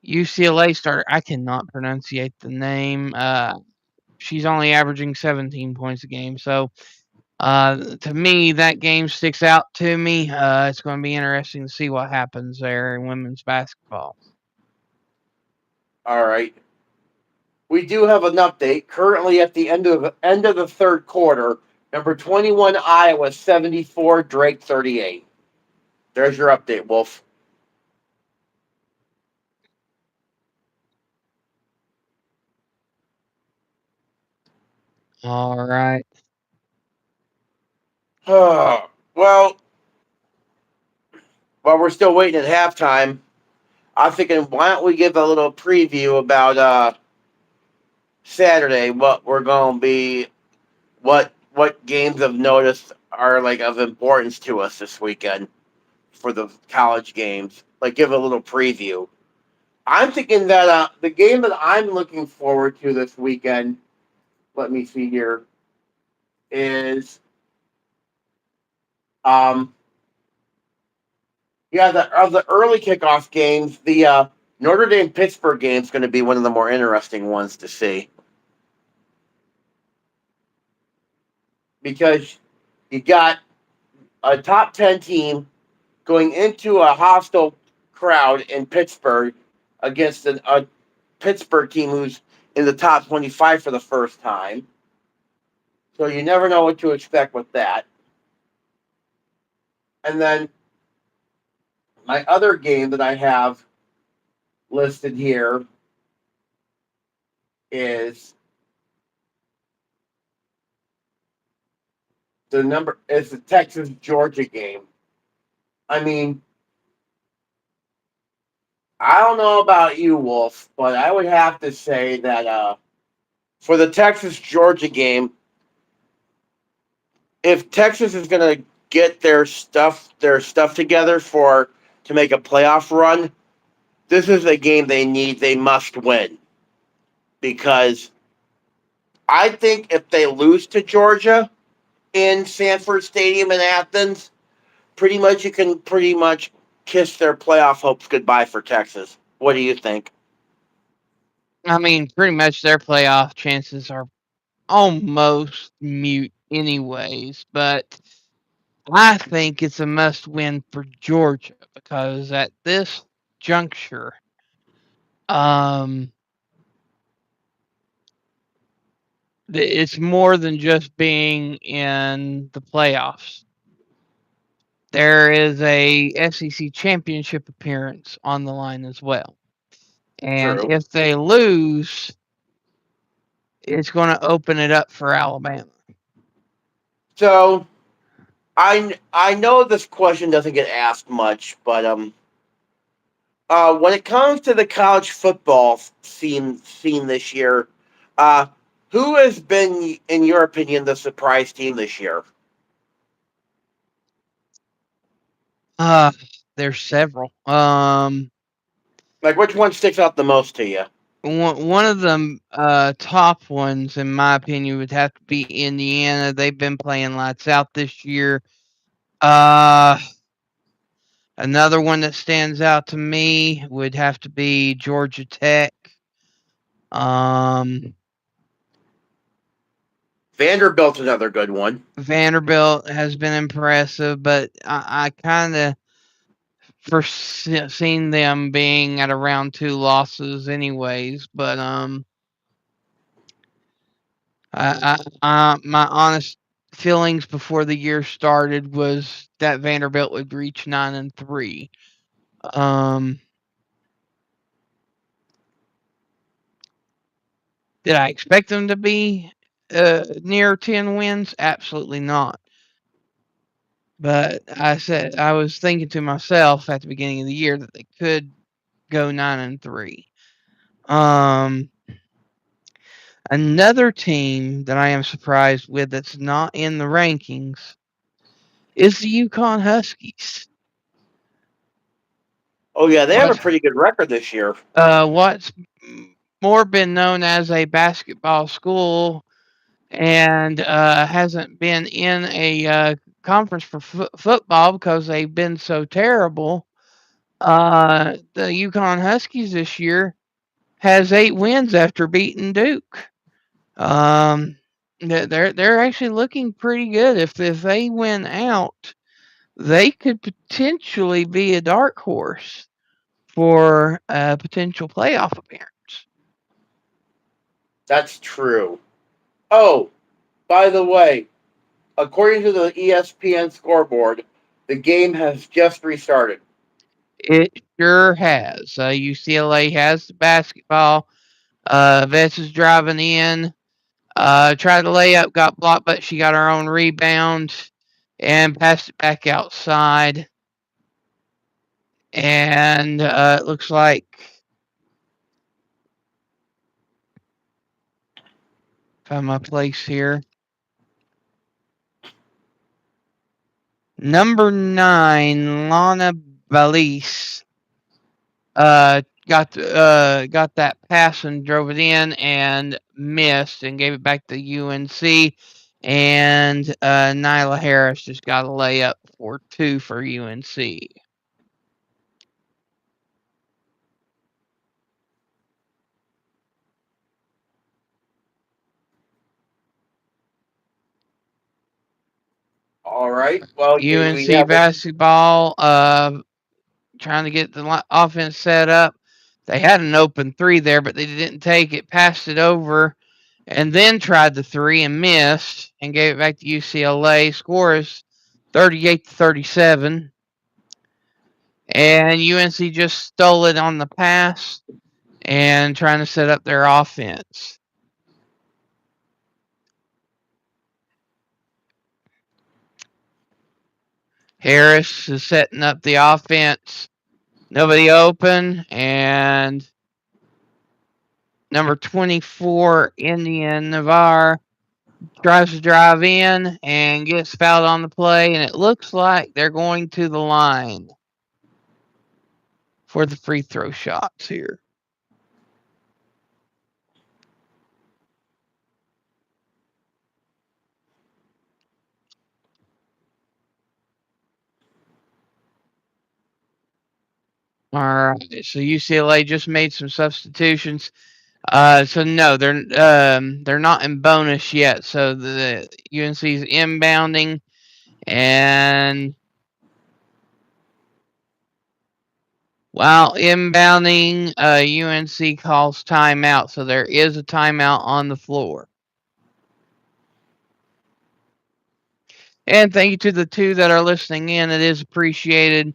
UCLA starter, I cannot pronunciate the name. She's only averaging 17 points a game. So to me, that game sticks out to me. It's going to be interesting to see what happens there in women's basketball. All right. We do have an update. Currently at the end of the third quarter, number 21 Iowa 74, Drake 38. There's your update, Wolf. All right. Well, while we're still waiting at halftime, I'm thinking, why don't we give a little preview about Saturday, what we're going to be, what games of notice are like of importance to us this weekend for the college games. Like give a little preview. I'm thinking that the game that I'm looking forward to this weekend, let me see here, is um yeah, the of the early kickoff games, the Notre Dame Pittsburgh game is going to be one of the more interesting ones to see because you got a top 10 team going into a hostile crowd in Pittsburgh against a Pittsburgh team who's in the top 25 for the first time. So you never know what to expect with that. And then my other game that I have listed here is the Texas Georgia game. I mean, I don't know about you, Wolf, but I would have to say that for the Texas Georgia game, if Texas is going to get their stuff together for to make a playoff run, this is a game they must win because I think if they lose to Georgia in Sanford Stadium in Athens, you can pretty much kiss their playoff hopes goodbye for Texas. What do you think? I mean, pretty much their playoff chances are almost mute, anyways. But I think it's a must win for Georgia because at this juncture, um, it's more than just being in the playoffs. There is a SEC championship appearance on the line as well. And True. if they lose, it's going to open it up for Alabama. So I know this question doesn't get asked much, but when it comes to the college football scene this year, uh, who has been, in your opinion, the surprise team this year? Uh, there's several. Like, which one sticks out the most to you? One of the top ones, in my opinion, would have to be Indiana. They've been playing lights out this year. Uh, Another one that stands out to me would have to be Georgia Tech. Um, Vanderbilt's another good one. Vanderbilt has been impressive, but I kind of foreseen them being at around 2 losses, anyways. But my honest feelings before the year started was that Vanderbilt would reach 9-3. Um, did I expect them to be near 10 wins? Absolutely not. But I was thinking to myself at the beginning of the year that they could go 9-3. Um, Another team that I am surprised with that's not in the rankings is the Yukon Huskies. Oh yeah, they have a What pretty good record this year. what's more been known as a basketball school and hasn't been in a conference for football because they've been so terrible. The Yukon Huskies this year has 8 wins after beating Duke. Um, they're actually looking pretty good. If they win out, they could potentially be a dark horse for a potential playoff appearance. That's true. Oh, by the way, according to the ESPN scoreboard, the game has just restarted. It sure has. UCLA has the basketball. Vets is driving in. Tried to lay up, got blocked, but she got her own rebound and passed it back outside. And it looks like Find my place here. Number 9, Lana Balis. Got that pass and drove it in and missed and gave it back to UNC. And Nyla Harris just got a layup for 2 for UNC. All right. Well, UNC basketball, trying to get the offense set up. They had an open 3 there, but they didn't take it, passed it over, and then tried the 3 and missed and gave it back to UCLA. Score is 38-37. And UNC just stole it on the pass and trying to set up their offense. Harris is setting up the offense. Nobody open, and number 24, Indian Navarre, tries to drive in and gets fouled on the play, and it looks like they're going to the line for the free throw shots here. All right, so UCLA just made some substitutions. So no, they're not in bonus yet. So the UNC's inbounding, and while inbounding, UNC calls timeout. So there is a timeout on the floor. And thank you to the 2 that are listening in. It is appreciated.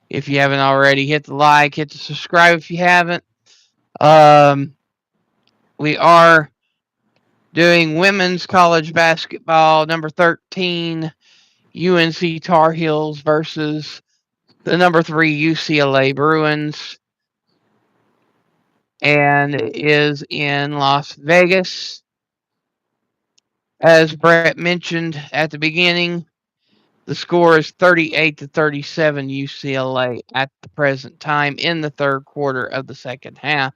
If you haven't already, hit the like, hit the subscribe if you haven't. We are doing women's college basketball, number 13, UNC Tar Heels versus the number 3 UCLA Bruins, and it is in Las Vegas. As Brett mentioned at the beginning, the score is 38-37 UCLA at the present time in the third quarter of the second half.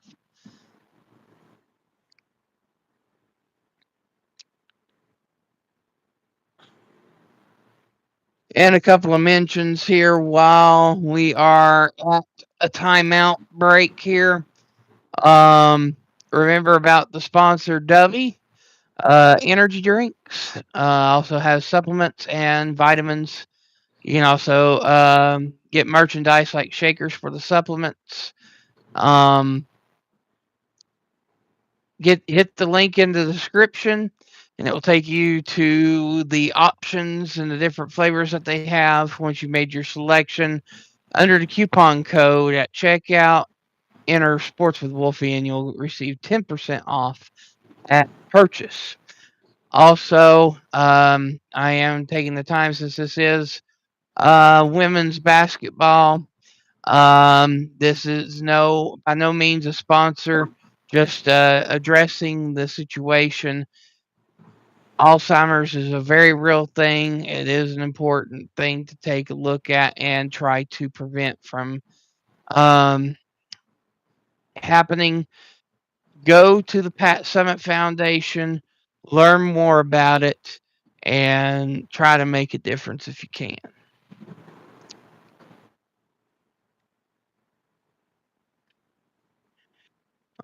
And a couple of mentions here while we are at a timeout break here. Remember about the sponsor Dovey energy drinks. Also has supplements and vitamins. You can also get merchandise like shakers for the supplements. Hit the link in the description, and it will take you to the options and the different flavors that they have. Once you made your selection, under the coupon code at checkout, enter Sports with Wolfie, and you'll receive 10% off at purchase. Also, I am taking the time, since this is women's basketball. This is by no means a sponsor, just addressing the situation. Alzheimer's is a very real thing. It is an important thing to take a look at and try to prevent from happening. Go to the Pat Summit Foundation, learn more about it, and try to make a difference if you can.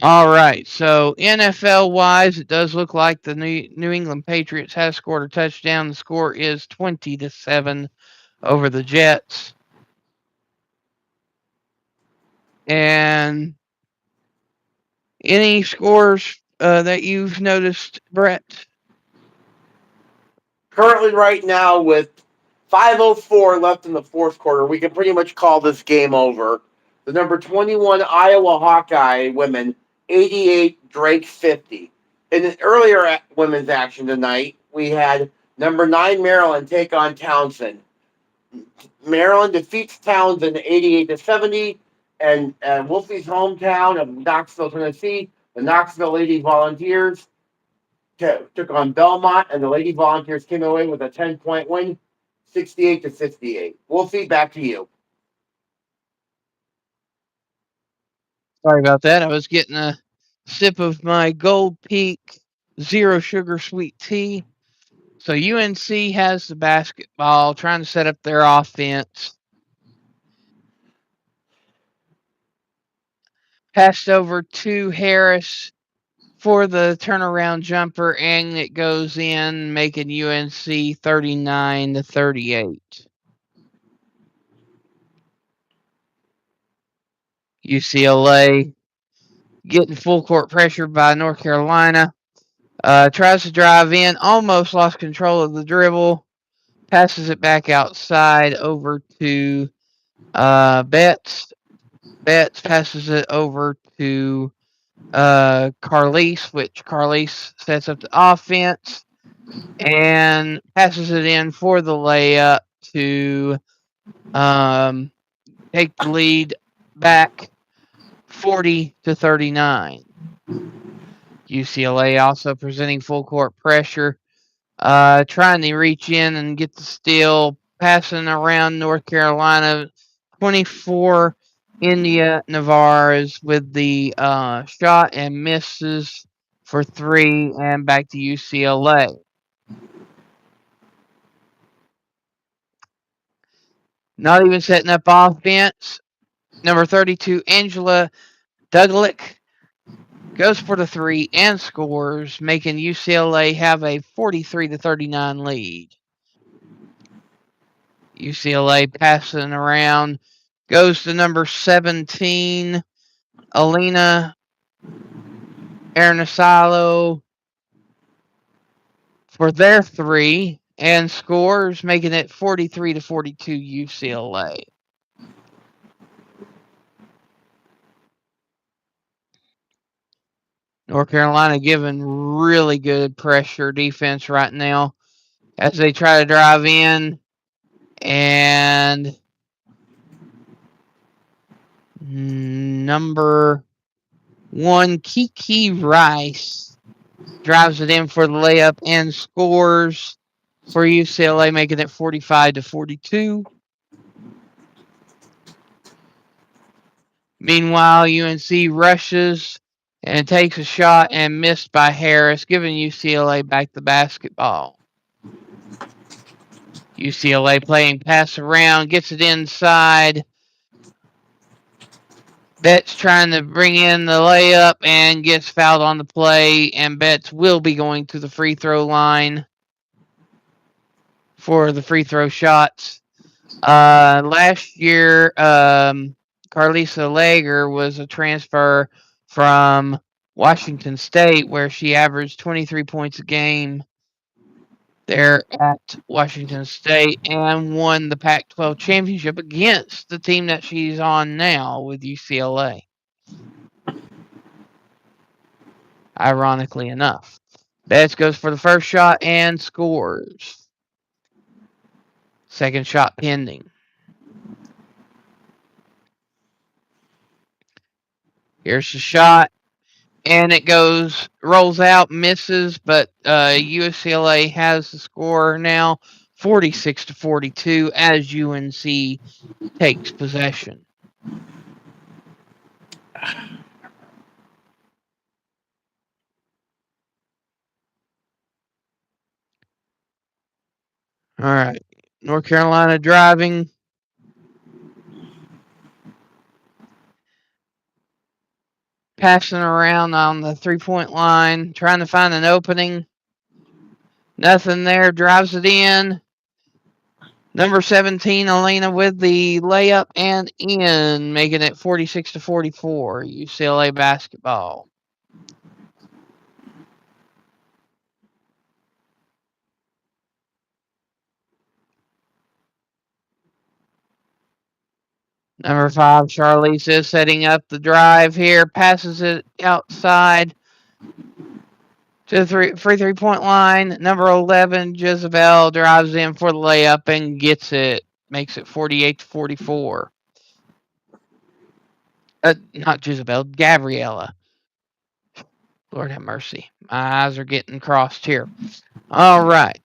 All right, so NFL-wise, it does look like the New England Patriots has scored a touchdown. The score is 20-7 over the Jets. And any scores that you've noticed, Brett? Currently, right now, with 5:04 left in the fourth quarter, we can pretty much call this game over. The number 21 Iowa Hawkeye women, 88, Drake 50. In an earlier women's action tonight, we had number 9 Maryland take on Townsend. Maryland defeats Townsend 88-70, and Wolfie's hometown of Knoxville, Tennessee, the Knoxville Lady Volunteers took on Belmont, and the Lady Volunteers came away with a 10-point win, 68-58. Wolfie, back to you. Sorry about that. I was getting a sip of my Gold Peak Zero Sugar Sweet Tea. So UNC has the basketball, trying to set up their offense. Passed over to Harris for the turnaround jumper, and it goes in, making UNC 39-38. UCLA getting full court pressure by North Carolina. Tries to drive in, almost lost control of the dribble. Passes it back outside over to Betts. Betts passes it over to Carlise, which Carlise sets up the offense and passes it in for the layup to take the lead back 40-39. UCLA also presenting full court pressure, trying to reach in and get the steal, passing around North Carolina. 24, India Navarez with the shot and misses for 3, and back to UCLA. Not even setting up offense. Number 32, Angela Dougalick, goes for the 3 and scores, making UCLA have a 43-39 lead. UCLA passing around, goes to number 17, Alina Ernesalo, for their 3 and scores, making it 43-42 UCLA. North Carolina giving really good pressure defense right now as they try to drive in, and number 1, Kiki Rice, drives it in for the layup and scores for UCLA, making it 45-42. Meanwhile, UNC rushes and takes a shot and missed by Harris, giving UCLA back the basketball. UCLA playing pass around, gets it inside. Betts trying to bring in the layup and gets fouled on the play, and Betts will be going to the free throw line for the free throw shots. Last year, Carlisa Lager was a transfer from Washington State, where she averaged 23 points a game there at Washington State and won the Pac-12 championship against the team that she's on now with UCLA. Ironically enough. Betts goes for the first shot and scores. Second shot pending. Here's the shot, and it rolls out, misses, but UCLA has the score now, 46-42, as UNC takes possession. All right, North Carolina driving. Passing around on the three-point line, trying to find an opening. Nothing there, drives it in. Number 17, Elena with the layup and in, making it 46-44, UCLA basketball. Number 5, Charlize is setting up the drive here, passes it outside to the free three-point line. Number 11, Jezebel, drives in for the layup and gets it. Makes it 48-44. Not Jezebel, Gabriella. Lord have mercy. My eyes are getting crossed here. All right.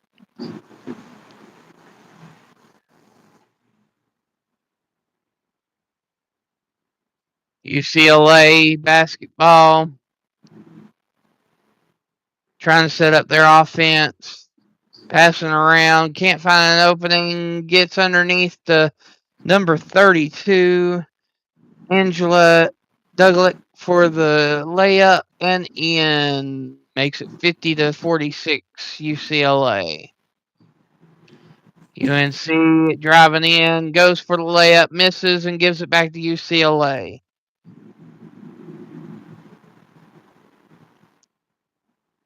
UCLA basketball. Trying to set up their offense. Passing around. Can't find an opening. Gets underneath the number 32. Angela Douglas for the layup and in. Makes it 50-46 UCLA. UNC driving in, goes for the layup, misses, and gives it back to UCLA.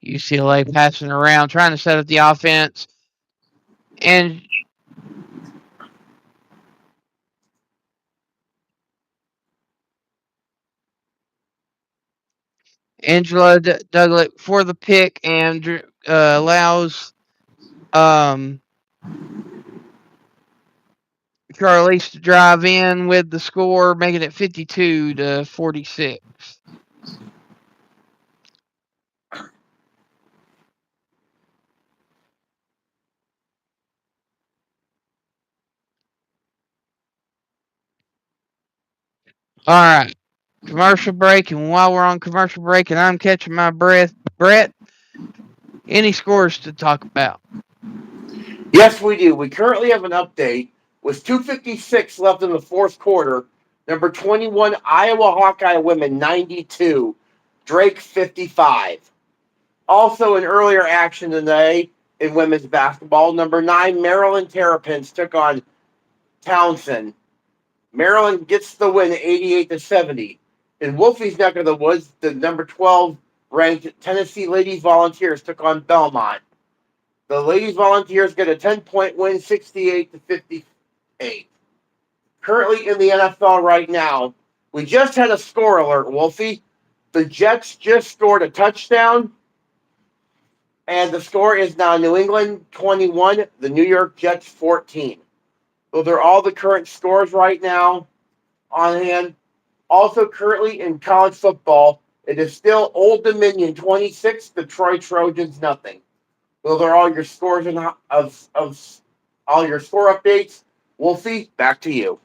UCLA passing around, trying to set up the offense. And Angela Douglas for the pick and allows Charlize to drive in with the score, making it 52-46. All right. Commercial break, and while we're on commercial break and I'm catching my breath, Brett, any scores to talk about? Yes, we do. We currently have an update with 2:56 left in the fourth quarter. Number 21, Iowa Hawkeye women 92, Drake 55. Also, in earlier action today in women's basketball, number 9, Maryland Terrapins took on Townsend. Maryland gets the win 88-70. In Wolfie's neck of the woods, the number 12 ranked Tennessee Ladies Volunteers took on Belmont. The Ladies Volunteers get a 10-point win, 68-58. Currently in the NFL right now, we just had a score alert, Wolfie. The Jets just scored a touchdown, and the score is now New England 21, the New York Jets 14. Those are all the current scores right now on hand. Also, currently in college football, it is still Old Dominion 26, Detroit Trojans nothing. Those are all your scores and of all your score updates. Wolfie, back to you.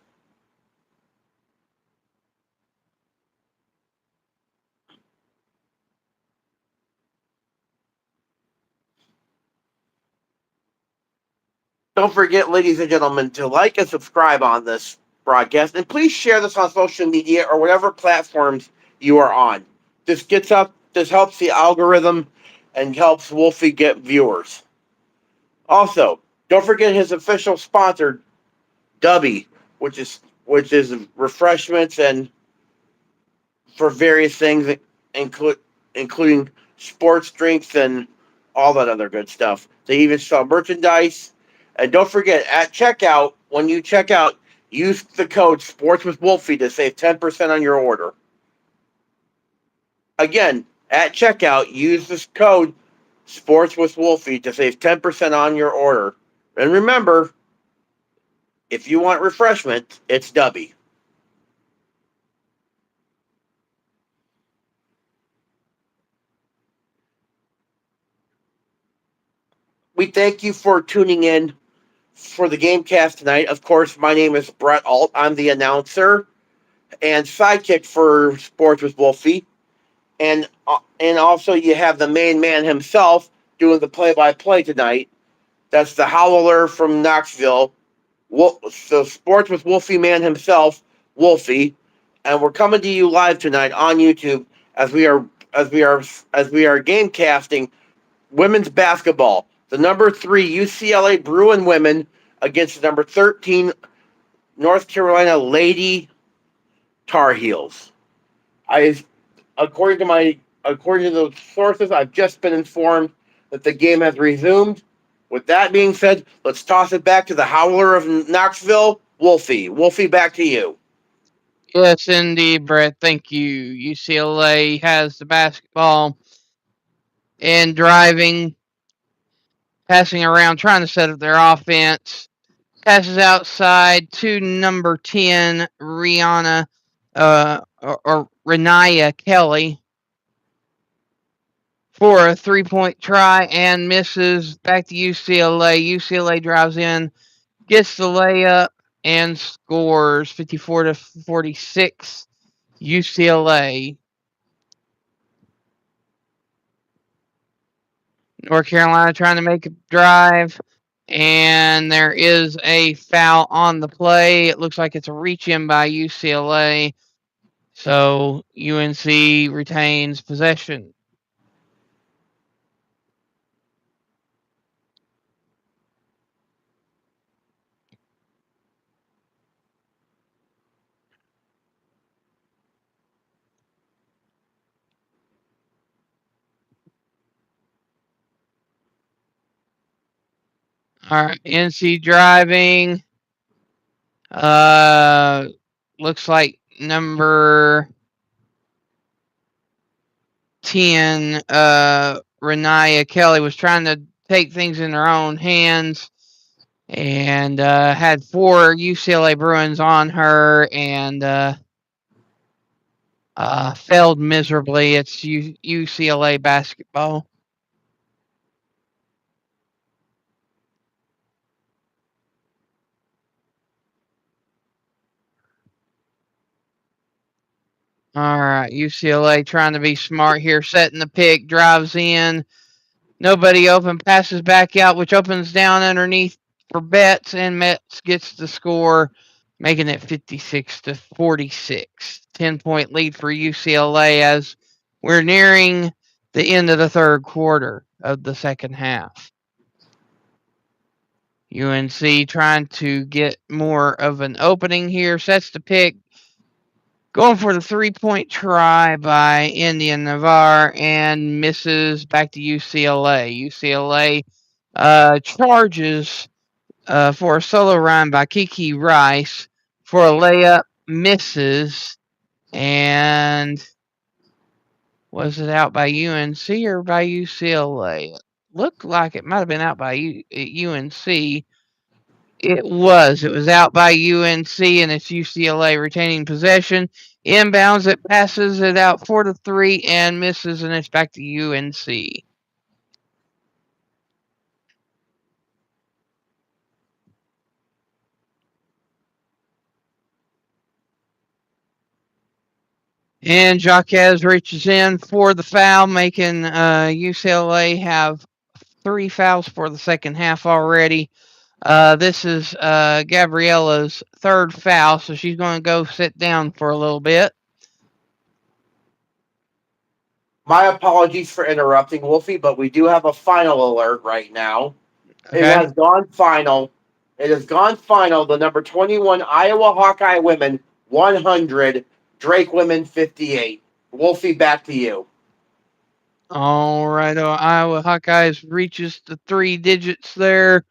Don't forget, ladies and gentlemen, to like and subscribe on this broadcast, and please share this on social media or whatever platforms you are on. This helps the algorithm and helps Wolfie get viewers. Also, don't forget his official sponsor, Dubby, which is refreshments and for various things, including sports drinks and all that other good stuff. They even sell merchandise. And don't forget, at checkout, when you check out, use the code Sports with Wolfie to save 10% on your order. Again, at checkout, use this code Sports with Wolfie to save 10% on your order. And remember, if you want refreshment, it's Dubby. We thank you for tuning in for the GameCast tonight. Of course, my name is Brett Alt. I'm the announcer and sidekick for Sports with Wolfie. And also you have the main man himself doing the play-by-play tonight. That's the Howler from Knoxville. So Sports with Wolfie man himself, Wolfie. And we're coming to you live tonight on YouTube as we are game casting women's basketball. The number 3 UCLA Bruin women against the number 13 North Carolina Lady Tar Heels. According to the sources, I've just been informed that the game has resumed. With that being said, let's toss it back to the Howler of Knoxville, Wolfie. Wolfie, back to you. Yes, indeed, Brett. Thank you. UCLA has the basketball and driving, passing around, trying to set up their offense. Passes outside to number 10, Rihanna, or Renaya Kelly. for a 3-point try and misses. Back to UCLA. UCLA drives in, gets the layup, and scores 54-46. UCLA. North Carolina trying to make a drive, and there is a foul on the play. It looks like it's a reach in by UCLA. So UNC retains possession. All right, NC driving. Looks like number 10, Renaya Kelly was trying to take things in her own hands and had 4 UCLA Bruins on her and failed miserably. It's UCLA basketball. All right, UCLA trying to be smart here, setting the pick, drives in. Nobody open, passes back out, which opens down underneath for Betts, and Metz gets the score, making it 56-46. 10-point lead for UCLA as we're nearing the end of the third quarter of the second half. UNC trying to get more of an opening here, sets the pick, going for the 3-point try by Indian Navarre and misses. Back to UCLA. UCLA charges for a solo run by Kiki Rice for a layup, misses, and was it out by UNC or by UCLA? It looked like it might have been out by UNC. It was out by UNC, and it's UCLA retaining possession. Inbounds, it passes it out 4-3 and misses, and it's back to UNC. And Jaquez reaches in for the foul, making UCLA have 3 fouls for the second half already. This is Gabriella's third foul, so she's going to go sit down for a little bit. My apologies for interrupting, Wolfie, but we do have a final alert right now. Okay. It has gone final. It has gone final. The number 21 Iowa Hawkeye women 100, Drake women 58. Wolfie, back to you. All right, Iowa Hawkeyes reaches the 3 digits there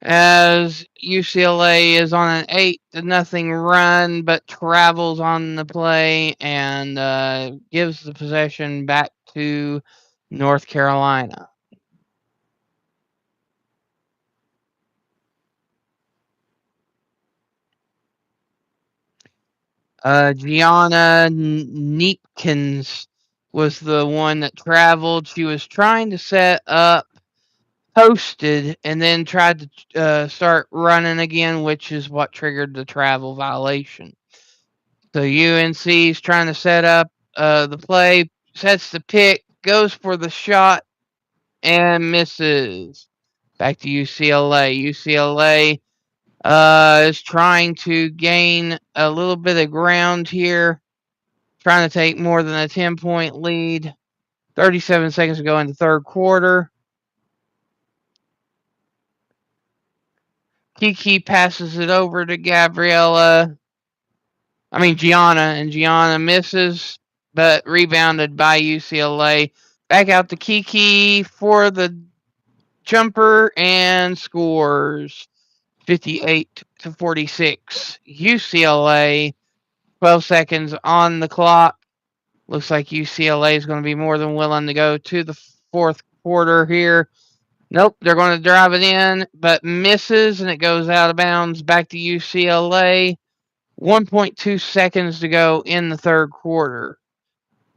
as UCLA is on an 8-0 run, but travels on the play and gives the possession back to North Carolina. Gianna Neepkins was the one that traveled. She was trying to set up, posted, and then tried to start running again, which is what triggered the travel violation. So UNC is trying to set up the play, sets the pick, goes for the shot, and misses. Back to UCLA. UCLA is trying to gain a little bit of ground here, trying to take more than a 10-point lead. 37 seconds to go in the third quarter. Kiki passes it over to Gianna, and Gianna misses, but rebounded by UCLA. Back out to Kiki for the jumper and scores 58-46. UCLA, 12 seconds on the clock. Looks like UCLA is going to be more than willing to go to the fourth quarter here. Nope, they're going to drive it in, but misses, and it goes out of bounds back to UCLA. 1.2 seconds to go in the third quarter.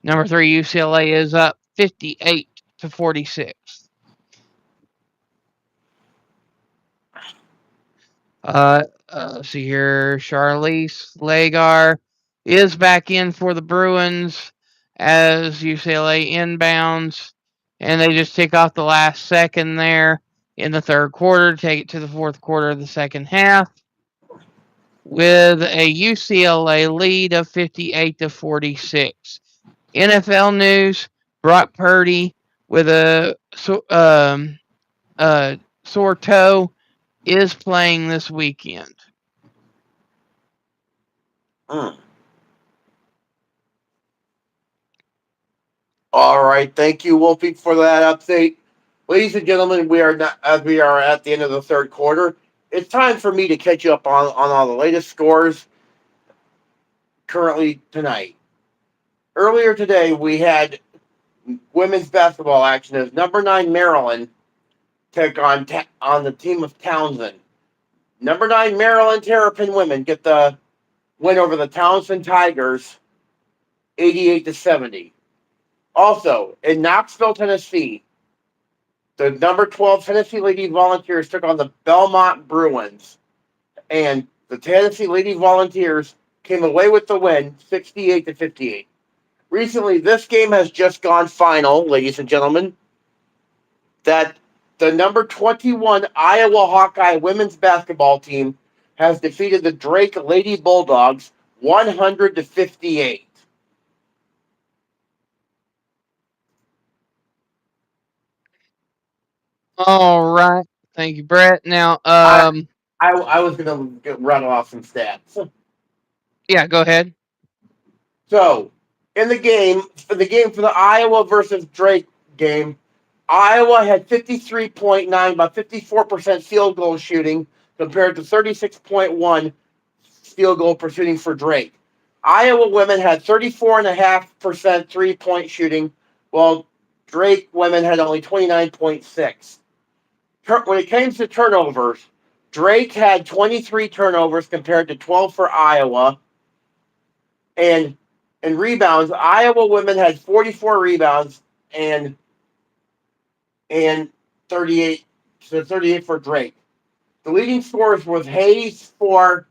Number 3, UCLA is up 58-46. See here, Charlize Lagar is back in for the Bruins as UCLA inbounds, and they just tick off the last second there in the third quarter, take it to the fourth quarter of the second half with a UCLA lead of 58-46. NFL news: Brock Purdy with a sore toe is playing this weekend. All right, thank you, Wolfie, for that update. Ladies and gentlemen, we are at the end of the third quarter. It's time for me to catch you up on all the latest scores currently tonight. Earlier today, we had women's basketball action as number 9 Maryland take on the team of Townsend. Number 9 Maryland Terrapin women get the win over the Townsend Tigers, 88-70. Also, in Knoxville, Tennessee, the number 12 Tennessee Lady Volunteers took on the Belmont Bruins, and the Tennessee Lady Volunteers came away with the win, 68-58. Recently, this game has just gone final, ladies and gentlemen, that the number 21 Iowa Hawkeye women's basketball team has defeated the Drake Lady Bulldogs 100-58. All right. Thank you, Brett. Now, I was going to run off some stats. yeah, go ahead. So, in the game for the Iowa versus Drake game, Iowa had 53.9, about 54% field goal shooting compared to 36.1 field goal per shooting for Drake. Iowa women had 34.5% three-point shooting, while Drake women had only 29.6. When it came to turnovers, Drake had 23 turnovers compared to 12 for Iowa. And in rebounds, Iowa women had 44 rebounds and 38 for Drake. The leading scorers was Hayes for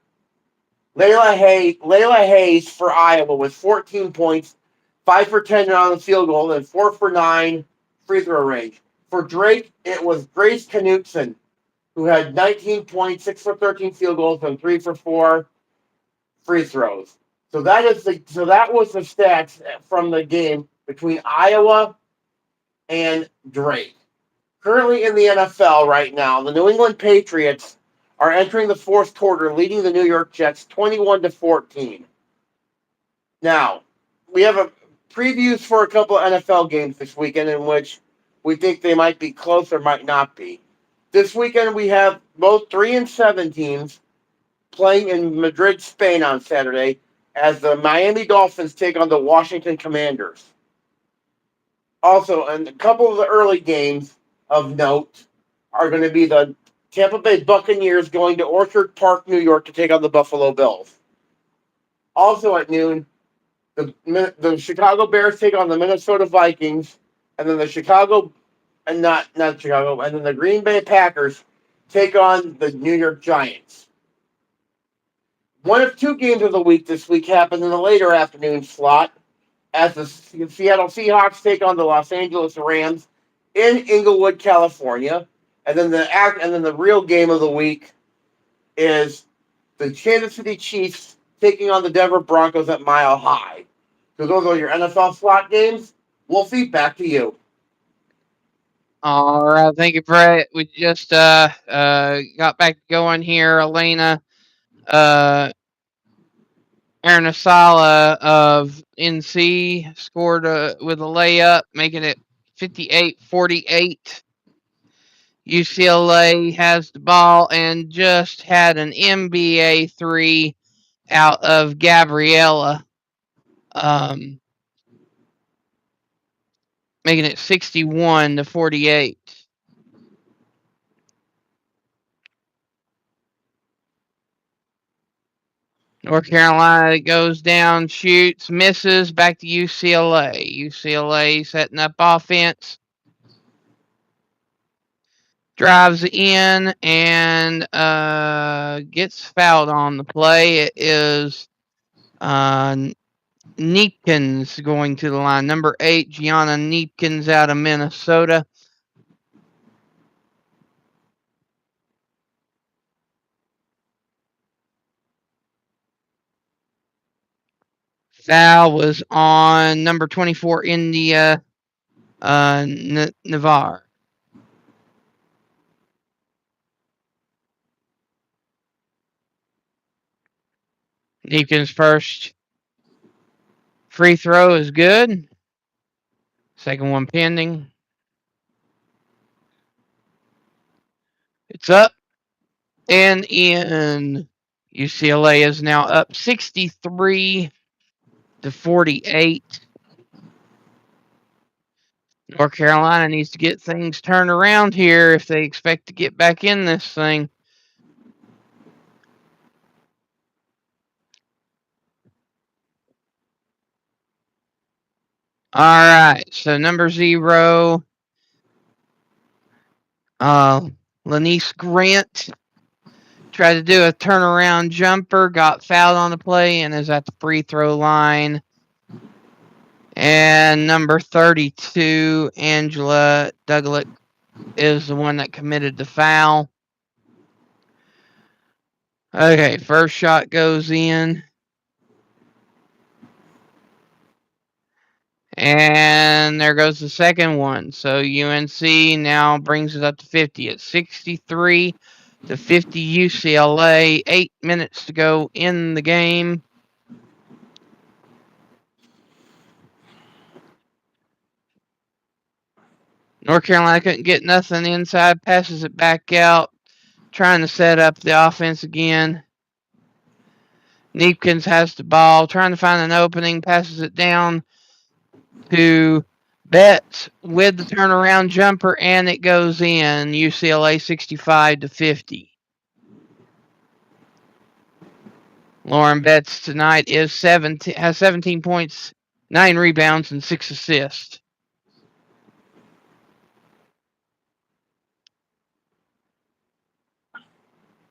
Layla Hayes for Iowa with 14 points, 5 for 10 on the field goal, and 4 for 9 free throw range. For Drake, it was Grace Knutson, who had 19 points, 6 for 13 field goals, and 3 for 4 free throws. So that was the stats from the game between Iowa and Drake. Currently in the NFL right now, the New England Patriots are entering the fourth quarter, leading the New York Jets 21-14. Now, we have a previews for a couple of NFL games this weekend in which we think they might be close or might not be. This weekend we have both 3 and 7 teams playing in Madrid, Spain on Saturday as the Miami Dolphins take on the Washington Commanders. Also, and a couple of the early games of note are going to be the Tampa Bay Buccaneers going to Orchard Park, New York to take on the Buffalo Bills. Also at noon, the Chicago Bears take on the Minnesota Vikings, and then and then the Green Bay Packers take on the New York Giants. One of 2 games of the week this week happened in the later afternoon slot as the Seattle Seahawks take on the Los Angeles Rams in Inglewood, California. And then the real game of the week is the Kansas City Chiefs taking on the Denver Broncos at Mile High. So those are your NFL slot games. Wolfie, back to you. All right, thank you, Brett. We just got back going here. Elena Arnasala of NC scored with a layup, making it 58-48. UCLA has the ball and just had an NBA 3 out of Gabriella, making it 61-48. North Carolina goes down, shoots, misses, back to UCLA. UCLA setting up offense. Drives in and gets fouled on the play. It is Neepkins going to the line. Number 8, Gianna Neepkins out of Minnesota. Foul was on number 24, India Navar. Neepkins' first free throw is good. Second one pending. It's up and in. UCLA is now up 63 to 48. North Carolina needs to get things turned around here if they expect to get back in this thing. All right, so number 0, Lanice Grant tried to do a turnaround jumper, got fouled on the play, and is at the free throw line. And number 32, Angela Douglas, is the one that committed the foul. Okay, first shot goes in. And there goes the second one. So UNC now brings it up to 50. It's 63 to 50 UCLA. 8 minutes to go in the game. North Carolina couldn't get nothing inside. Passes it back out. Trying to set up the offense again. Neepkins has the ball. Trying to find an opening. Passes it down to Betts with the turnaround jumper, and it goes in. UCLA 65 to 50. Lauren Betts tonight has 17 points, 9 rebounds, and 6 assists.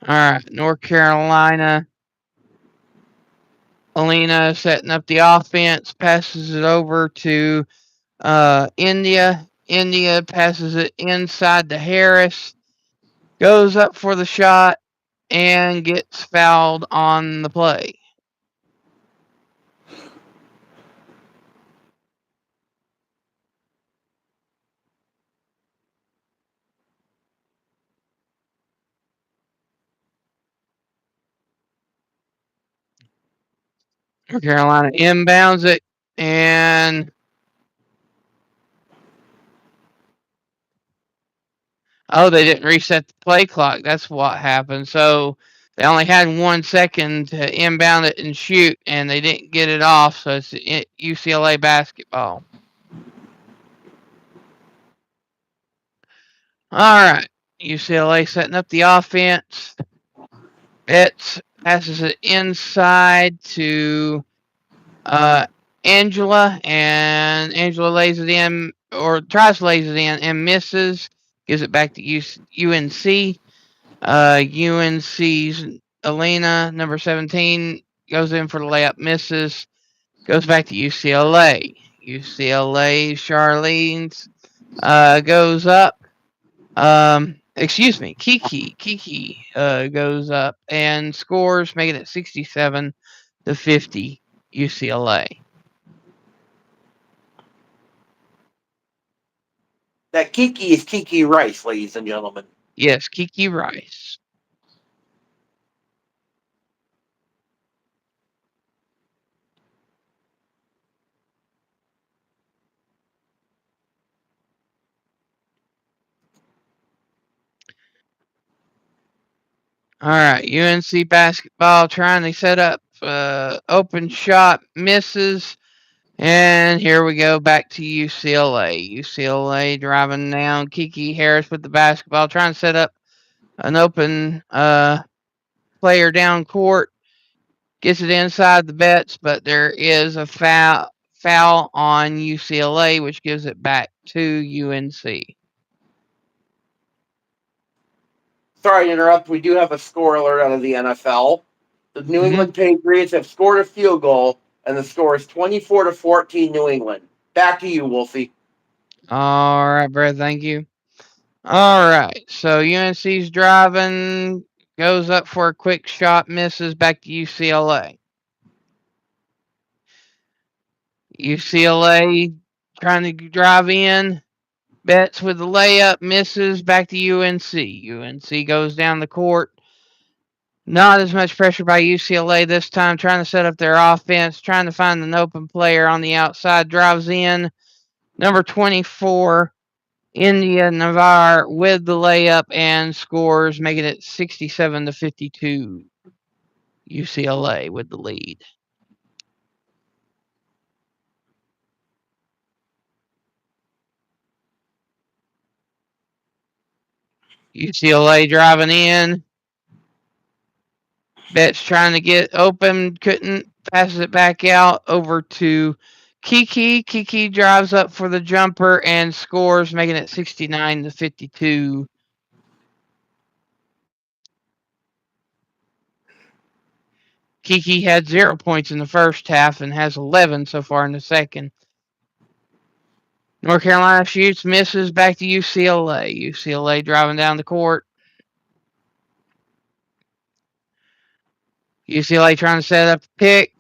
All right, North Carolina. Alina setting up the offense, passes it over to India. India passes it inside to Harris, goes up for the shot, and gets fouled on the play. North Carolina inbounds it, and they didn't reset the play clock. That's what happened. So they only had 1 second to inbound it and shoot, and they didn't get it off. So it's UCLA basketball. All right, UCLA setting up the offense. Betts passes it inside to Angela, and Angela lays it in, or tries to lay it in, and misses. Gives it back to UNC. UNC's Alina, number 17, goes in for the layup, misses. Goes back to UCLA. UCLA, Charlene's goes up. Kiki goes up and scores, making it 67 to 50 UCLA. That Kiki is Kiki Rice, ladies and gentlemen. Yes, Kiki Rice. All right, UNC basketball trying to set up open shot, misses. And here we go back to UCLA. UCLA driving down. Kiki Harris with the basketball, trying to set up an open player down court. Gets it inside the bets, but there is a foul on UCLA, which gives it back to UNC. Sorry to interrupt. We do have a score alert out of the NFL. The New Mhm. England Patriots have scored a field goal, and the score is 24-14 New England. Back to you, Wolfie. All right, Brett, thank you. All right, so UNC's driving, goes up for a quick shot, misses, back to UCLA. UCLA trying to drive in, bets with the layup, misses, back to UNC. UNC goes down the court. Not as much pressure by UCLA this time, trying to set up their offense, trying to find an open player on the outside, drives in. Number 24, India Navar with the layup and scores, making it 67-52. UCLA with the lead. UCLA driving in. Betts trying to get open, couldn't, passes it back out over to Kiki. Kiki drives up for the jumper and scores, making it 69-52. Kiki had 0 points in the first half and has 11 so far in the second. North Carolina shoots, misses, back to UCLA. UCLA driving down the court. UCLA trying to set up the pick.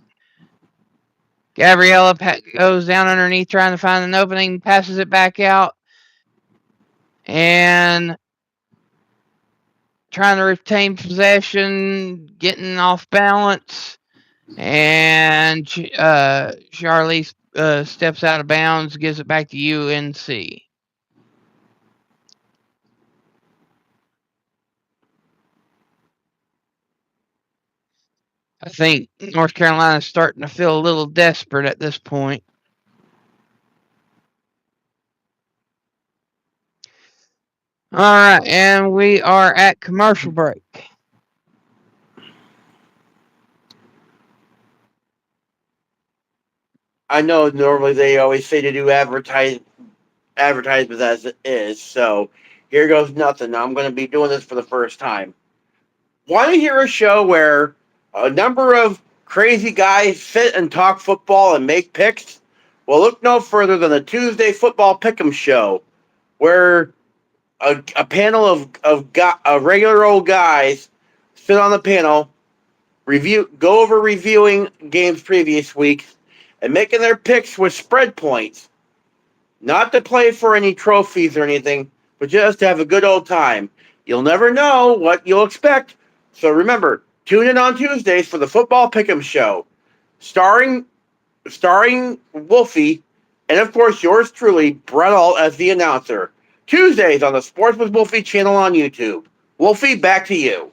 Gabriella goes down underneath trying to find an opening, passes it back out, and trying to retain possession, getting off balance, and Charlie steps out of bounds, gives it back to UNC. I think North Carolina is starting to feel a little desperate at this point. All right, and we are at commercial break. I know normally they always say to do advertisements as it is, so here goes nothing. I'm going to be doing this for the first time. Want to hear a show where a number of crazy guys sit and talk football and make picks? Well, look no further than the Tuesday Football Pick'em Show, where a panel of regular old guys sit on the panel, go over reviewing games previous weeks, and making their picks with spread points. Not to play for any trophies or anything, but just to have a good old time. You'll never know what you'll expect. So remember, tune in on Tuesdays for the Football Pick'em Show, starring Wolfie, and of course yours truly, Brett Alt, as the announcer. Tuesdays on the Sports with Wolfie channel on YouTube. Wolfie, back to you.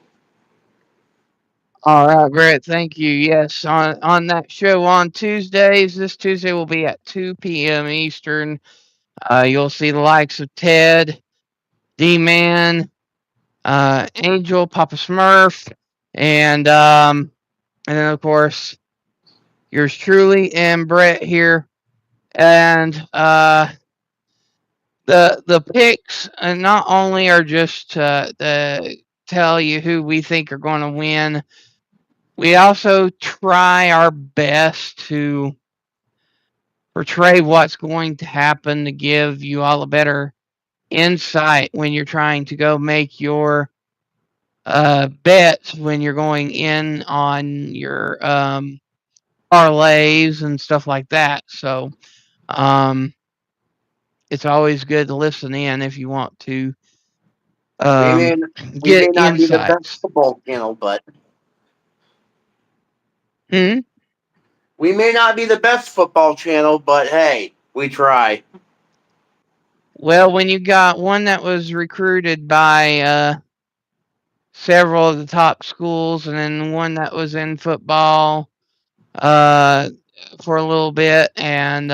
All right, Brett, thank you. Yes, on that show on Tuesdays, this Tuesday will be at 2 p.m. Eastern. You'll see the likes of Ted, D-Man, Angel, Papa Smurf, and then of course yours truly and Brett here. And the picks not only are just to tell you who we think are going to win, we also try our best to portray what's going to happen to give you all a better insight when you're trying to go make your bets when you're going in on your parlays and stuff like that. So it's always good to listen in if you want to We may we may get not be the best insights. football channel, but Hmm? we may not be the best football channel, but hey, we try. Well, when you got one that was recruited by several of the top schools, and then one that was in football for a little bit, and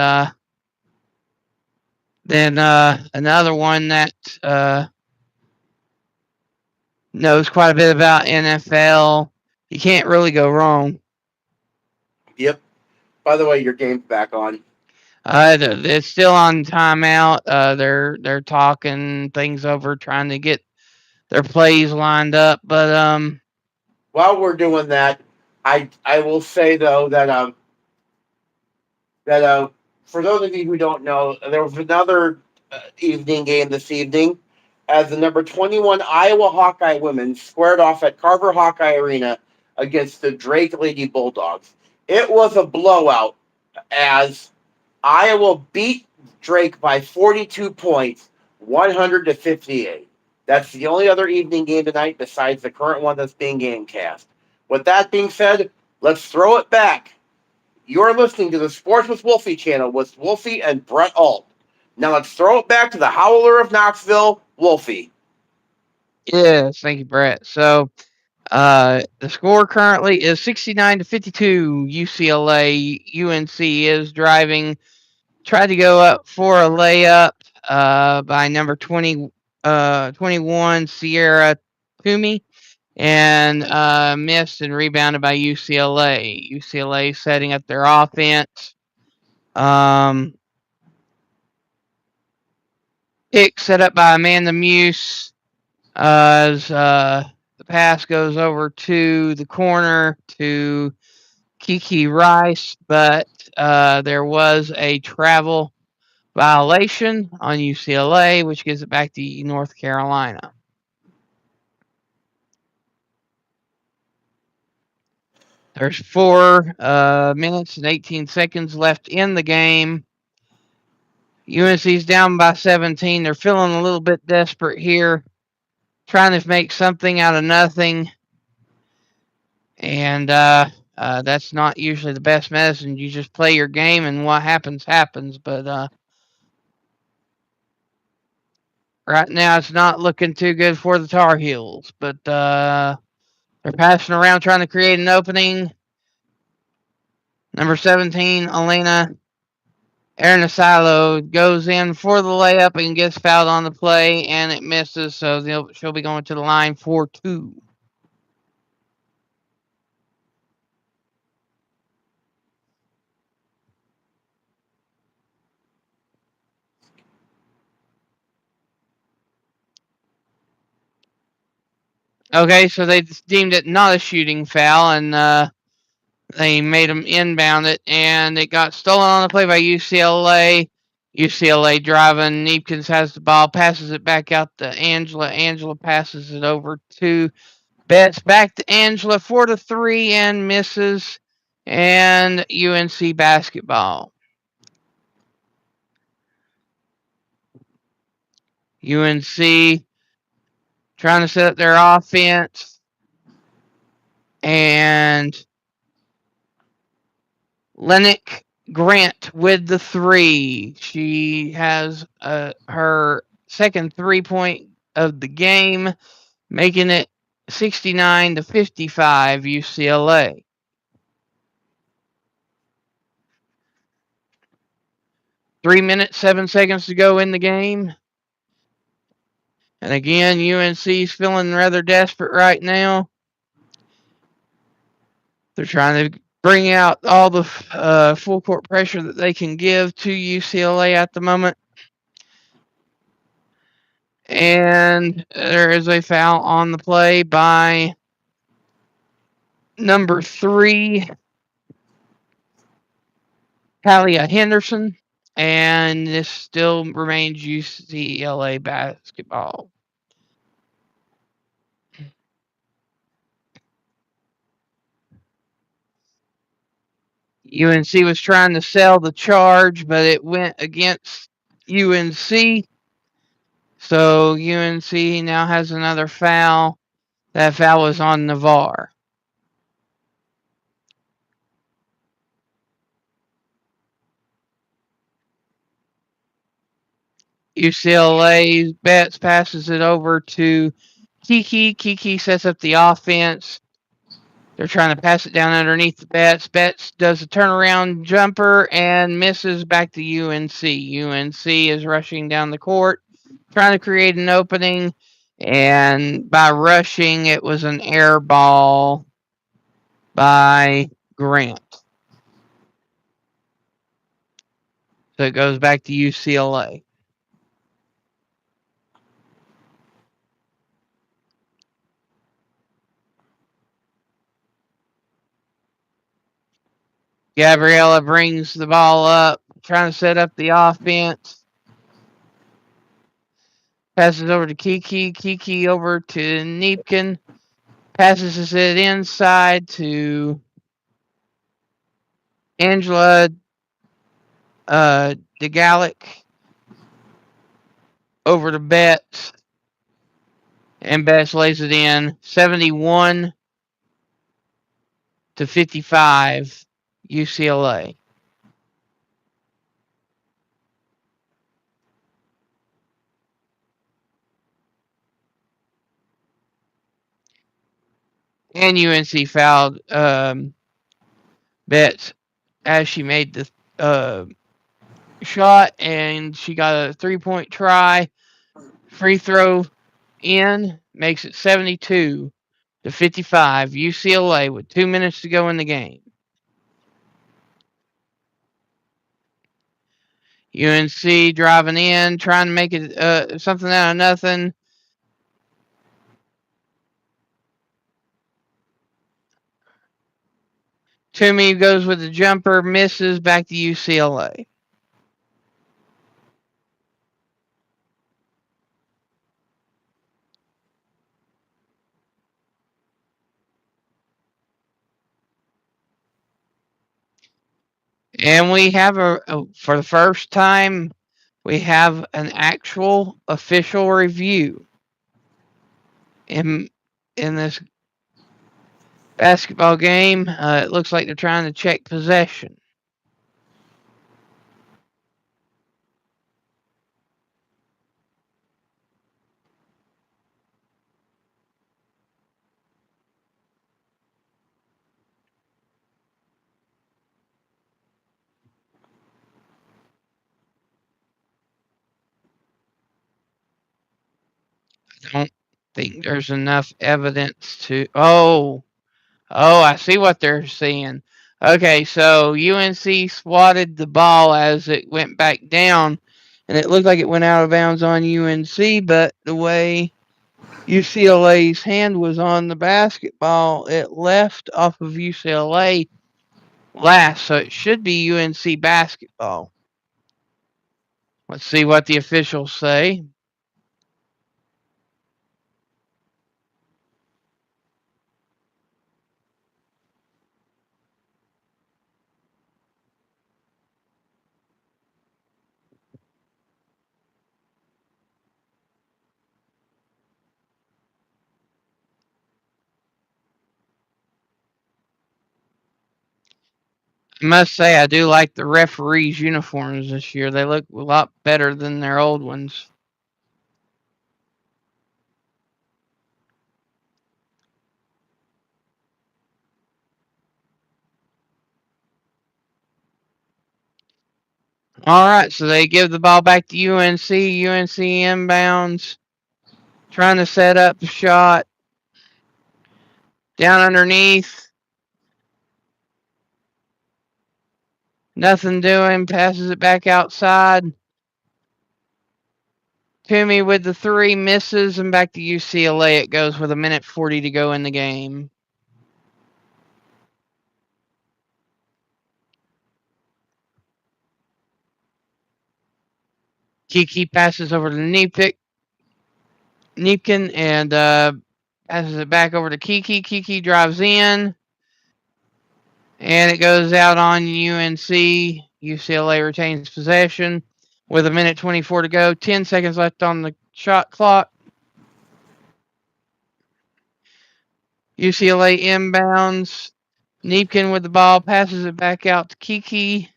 then another one that knows quite a bit about NFL. You can't really go wrong. Yep. By the way, your game's back on. It's still on timeout. They're talking things over, trying to get their plays lined up. But While we're doing that, I will say though that for those of you who don't know, there was another evening game this evening as the number 21 Iowa Hawkeye women squared off at Carver Hawkeye Arena against the Drake Lady Bulldogs. It was a blowout as Iowa beat Drake by 42 points, 100-58. That's the only other evening game tonight besides the current one that's being GameCast. With that being said, let's throw it back. You're listening to the Sports with Wolfie channel with Wolfie and Brett Alt. Now let's throw it back to the Howler of Knoxville, Wolfie. yes, thank you, Brett. So the score currently is 69-52. UCLA. UNC is driving. Tried to go up for a layup by number 21 Sierra Toomey, and missed and rebounded by UCLA. UCLA setting up their offense. Pick set up by Amanda Muse as the pass goes over to the corner to Kiki Rice, but there was a travel violation on UCLA, which gives it back to North Carolina. There's 4 minutes and 18 seconds left in the game. UNC's down by 17. They're feeling a little bit desperate here, trying to make something out of nothing. And that's not usually the best medicine. You just play your game, and what happens, happens. But right now, it's not looking too good for the Tar Heels. But they're passing around, trying to create an opening. Number 17, Elena Arnasilo goes in for the layup and gets fouled on the play, and it misses, so she'll be going to the line for 2. Okay, so they deemed it not a shooting foul, and they made them inbound it, and it got stolen on the play by UCLA. UCLA driving. Neepkins has the ball, passes it back out to Angela. Angela passes it over to Betts. Back to Angela for the 3 and misses. And UNC basketball. UNC trying to set up their offense. And Lennox Grant with the 3. She has her second 3-point of the game, making it 69-55 UCLA. Three minutes, 7 seconds to go in the game. And again, UNC's feeling rather desperate right now. They're trying to bring out all the full court pressure that they can give to UCLA at the moment. And there is a foul on the play by number 3, Talia Henderson. And this still remains UCLA basketball. UNC was trying to sell the charge, but it went against UNC. So UNC now has another foul. That foul was on Navarre. UCLA Betts passes it over to Kiki. Kiki sets up the offense. They're trying to pass it down underneath the Betts. Betts does a turnaround jumper and misses back to UNC. UNC is rushing down the court, trying to create an opening. And by rushing, it was an air ball by Grant. So it goes back to UCLA. Gabriella brings the ball up, trying to set up the offense. Passes over to Kiki. Kiki over to Niepkin. Passes it inside to Angela DeGallic. Over to Betts. And Betts lays it in. 71 to 55, UCLA. And UNC fouled Betts as she made the shot, and she got a 3-point try. Free throw in, makes it 72 to 55, UCLA with 2 minutes to go in the game. UNC driving in, trying to make it something out of nothing. Toomey goes with the jumper, misses, back to UCLA. And we have for the first time, we have an actual official review in this basketball game. It looks like they're trying to check possession. I don't think there's enough evidence to. Oh, I see what they're saying. Okay, so UNC swatted the ball as it went back down, and it looked like it went out of bounds on UNC, but the way UCLA's hand was on the basketball, it left off of UCLA last, so it should be UNC basketball. Let's see what the officials say. I must say, I do like the referees' uniforms this year. They look a lot better than their old ones. All right, so they give the ball back to UNC. UNC inbounds, trying to set up the shot. Down underneath. Nothing doing. Passes it back outside. Toomey with the 3, misses, and back to UCLA it goes with 1:40 to go in the game. Kiki passes over to Niepkin and passes it back over to Kiki. Kiki drives in, and it goes out on UNC. UCLA retains possession with 1:24 to go. 10 seconds left on the shot clock. UCLA inbounds. Niepkin with the ball, passes it back out to Kiki.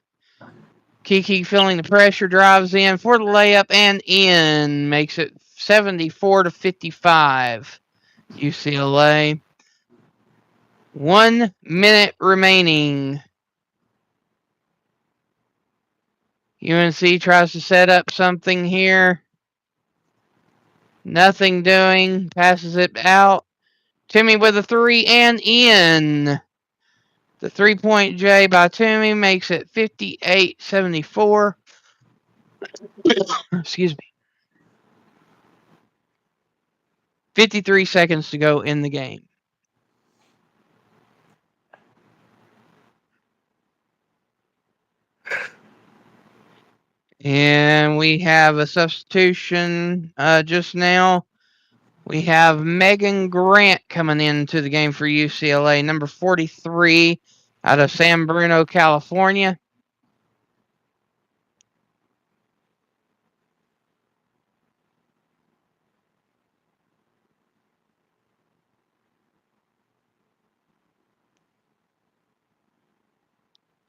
Kiki feeling the pressure, drives in for the layup and in. Makes it 74 to 55. UCLA. 1 minute remaining. UNC tries to set up something here. Nothing doing. Passes it out. Toomey with a 3 and in. The 3-point J by Toomey makes it 58-74. Excuse me. 53 seconds to go in the game. And we have a substitution just now. We have Megan Grant coming into the game for UCLA, number 43 out of San Bruno, California.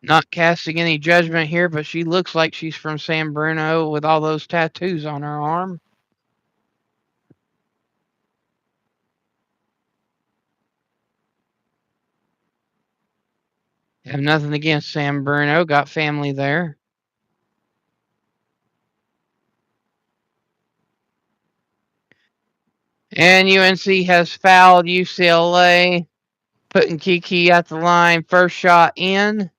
Not casting any judgment here, but she looks like she's from San Bruno with all those tattoos on her arm. Have nothing against San Bruno. Got family there. And UNC has fouled UCLA, putting Kiki at the line. First shot in.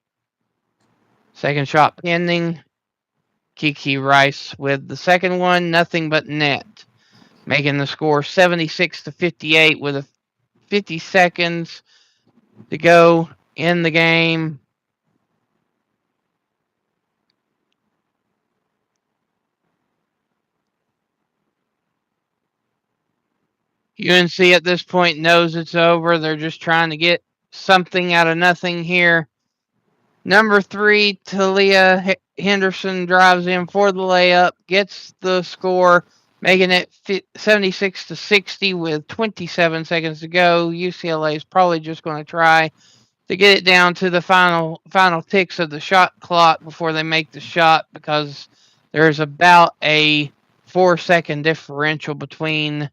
Second shot pending. Kiki Rice with the second one. Nothing but net. Making the score 76-58 with 50 seconds to go in the game. UNC at this point knows it's over. They're just trying to get something out of nothing here. Number 3, Talia Henderson drives in for the layup, gets the score, making it 76-60 with 27 seconds to go. UCLA is probably just going to try to get it down to the final ticks of the shot clock before they make the shot, because there's about a 4-second differential between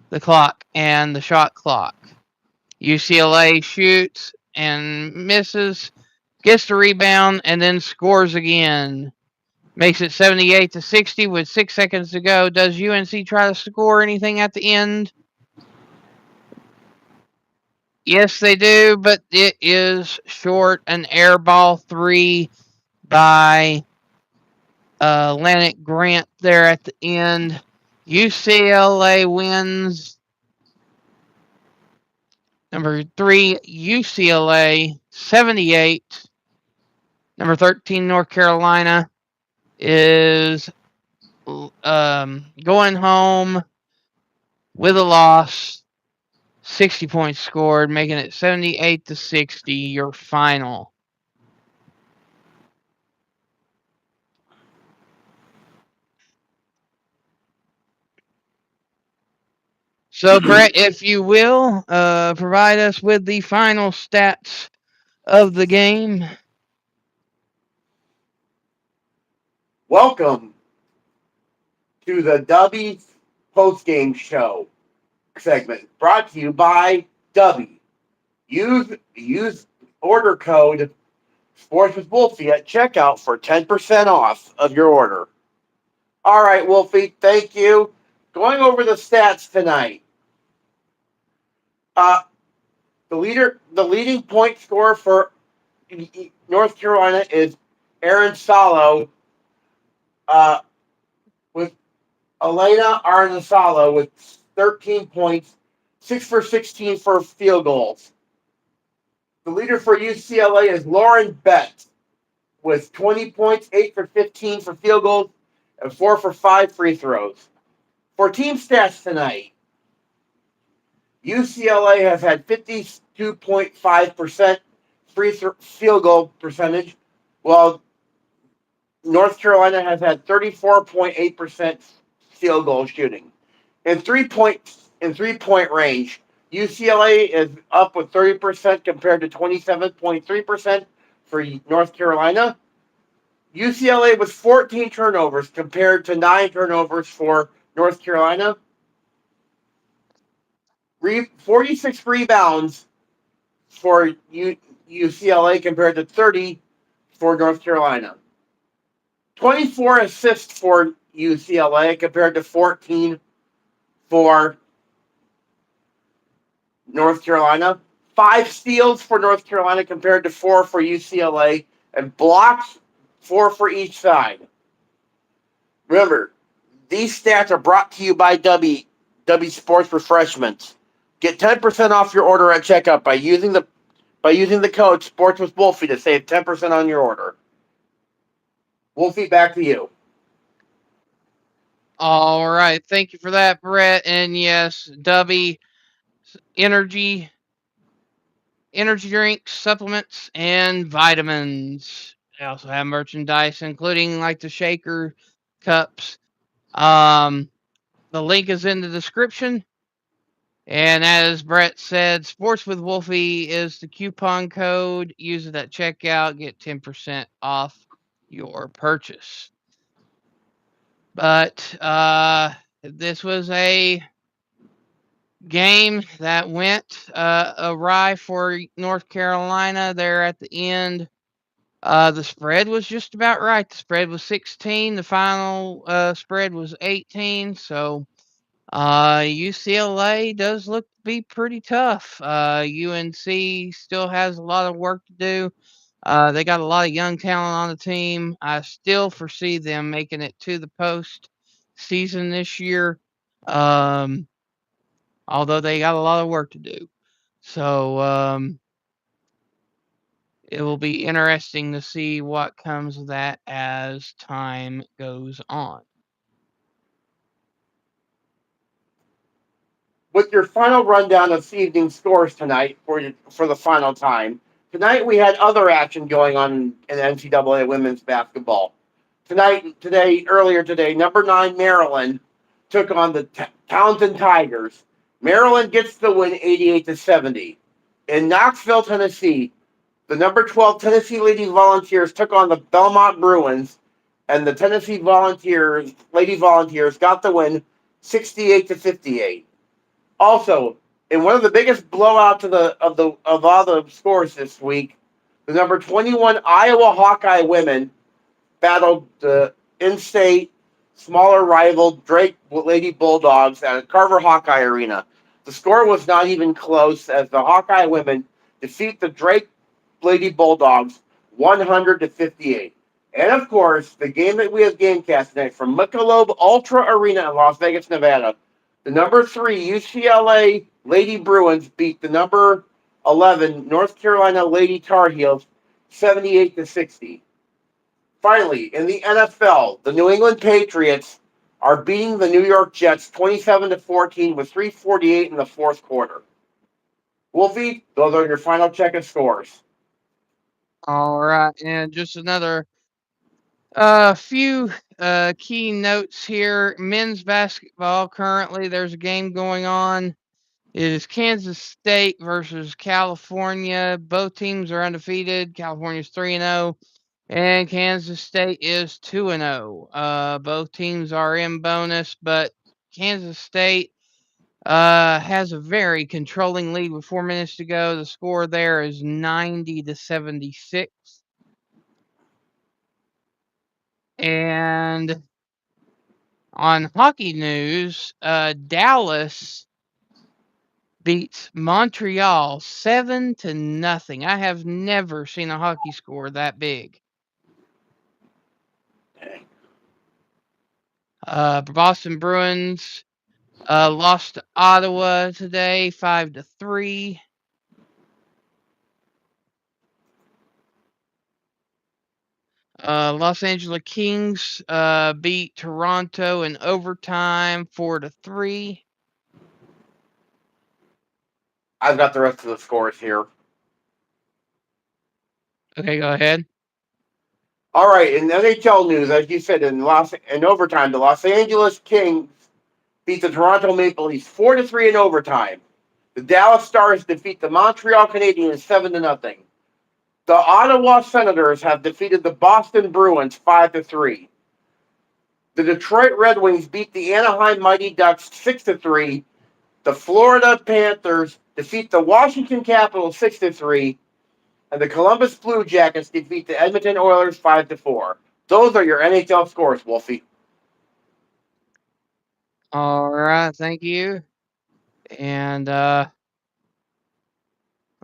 the clock and the shot clock. UCLA shoots and misses, gets the rebound, and then scores again. Makes it 78-60 with 6 seconds to go. Does UNC try to score anything at the end? Yes, they do, but it is short. An air ball 3 by Atlantic Grant there at the end. UCLA wins. Number 3, UCLA 78. Number 13, North Carolina is going home with a loss. 60 points scored, making it 78-60, your final. So, Brett, if you will, provide us with the final stats of the game. Welcome to the W postgame show segment, brought to you by W. Use order code Sports with Wolfie at checkout for 10% off of your order. All right, Wolfie, thank you. Going over the stats tonight. The leading point scorer for North Carolina is Aaron Salo, with Elena Arnasalo with 13 points, 6 for 16 for field goals. The leader for UCLA is Lauren Bett with 20 points, 8 for 15 for field goals, and 4 for 5 free throws. For team stats tonight, UCLA has had 52.5% field goal percentage, while North Carolina has had 34.8% field goal shooting. In three-point range, UCLA is up with 30% compared to 27.3% for North Carolina. UCLA with 14 turnovers compared to 9 turnovers for North Carolina. 46 rebounds for UCLA compared to 30 for North Carolina. 24 assists for UCLA compared to 14 for North Carolina. 5 steals for North Carolina compared to 4 for UCLA, and blocks 4 for each side. Remember, these stats are brought to you by W Sports Refreshments. Get 10% off your order at checkout by using the code Sports with Wolfie to save 10% on your order. Wolfie, back to you. All right. Thank you for that, Brett. And yes, Dubby, energy, energy drinks, supplements, and vitamins. They also have merchandise, including like the shaker cups. Um, the link is in the description. And as Brett said, Sports with Wolfie is the coupon code. Use it at checkout. Get 10% off your purchase. But this was a game that went awry for North Carolina there at the end. The spread was just about right. The spread was 16. The final spread was 18. So UCLA does look to be pretty tough. UNC still has a lot of work to do. They got a lot of young talent on the team. I still foresee them making it to the post season this year. Um, Although they got a lot of work to do. So it will be interesting to see what comes of that as time goes on. With your final rundown of this evening's scores tonight for the final time. Tonight we had other action going on in NCAA women's basketball. Earlier today, number 9 Maryland took on the Townsend Tigers. Maryland gets the win 88-70. In Knoxville, Tennessee, the number 12 Tennessee Lady Volunteers took on the Belmont Bruins, and the Lady Volunteers, got the win 68-58. Also, in one of the biggest blowouts of all the scores this week, the number 21 Iowa Hawkeye women battled the in-state smaller rival Drake Lady Bulldogs at Carver Hawkeye Arena. The score was not even close as the Hawkeye women defeat the Drake Lady Bulldogs 100-58. And of course, the game that we have GameCast tonight from Michelob Ultra Arena in Las Vegas, Nevada. The number 3 UCLA Lady Bruins beat the number 11 North Carolina Lady Tar Heels 78-60. Finally, in the NFL, the New England Patriots are beating the New York Jets 27-14 with 3:48 in the fourth quarter. Wolfie, those are your final check of scores. All right, and just another few key notes here. Men's basketball currently, there's a game going on. It is Kansas State versus California. Both teams are undefeated. California's 3-0, and Kansas State is 2-0. Both teams are in bonus, but Kansas State has a very controlling lead with 4 minutes to go. The score there is 90-76. And on hockey news, Dallas beats Montreal 7-0. I have never seen a hockey score that big. Boston Bruins lost to Ottawa today 5-3. Los Angeles Kings beat Toronto in overtime 4-3. I've got the rest of the scores here. Okay, go ahead. All right, in NHL news, as you said, in overtime, the Los Angeles Kings beat the Toronto Maple Leafs 4-3 in overtime. The Dallas Stars defeat the Montreal Canadiens 7-0. The Ottawa Senators have defeated the Boston Bruins 5-3. The Detroit Red Wings beat the Anaheim Mighty Ducks 6-3. The Florida Panthers defeat the Washington Capitals 6-3. And the Columbus Blue Jackets defeat the Edmonton Oilers 5-4. Those are your NHL scores, Wolfie. All right, thank you. And let's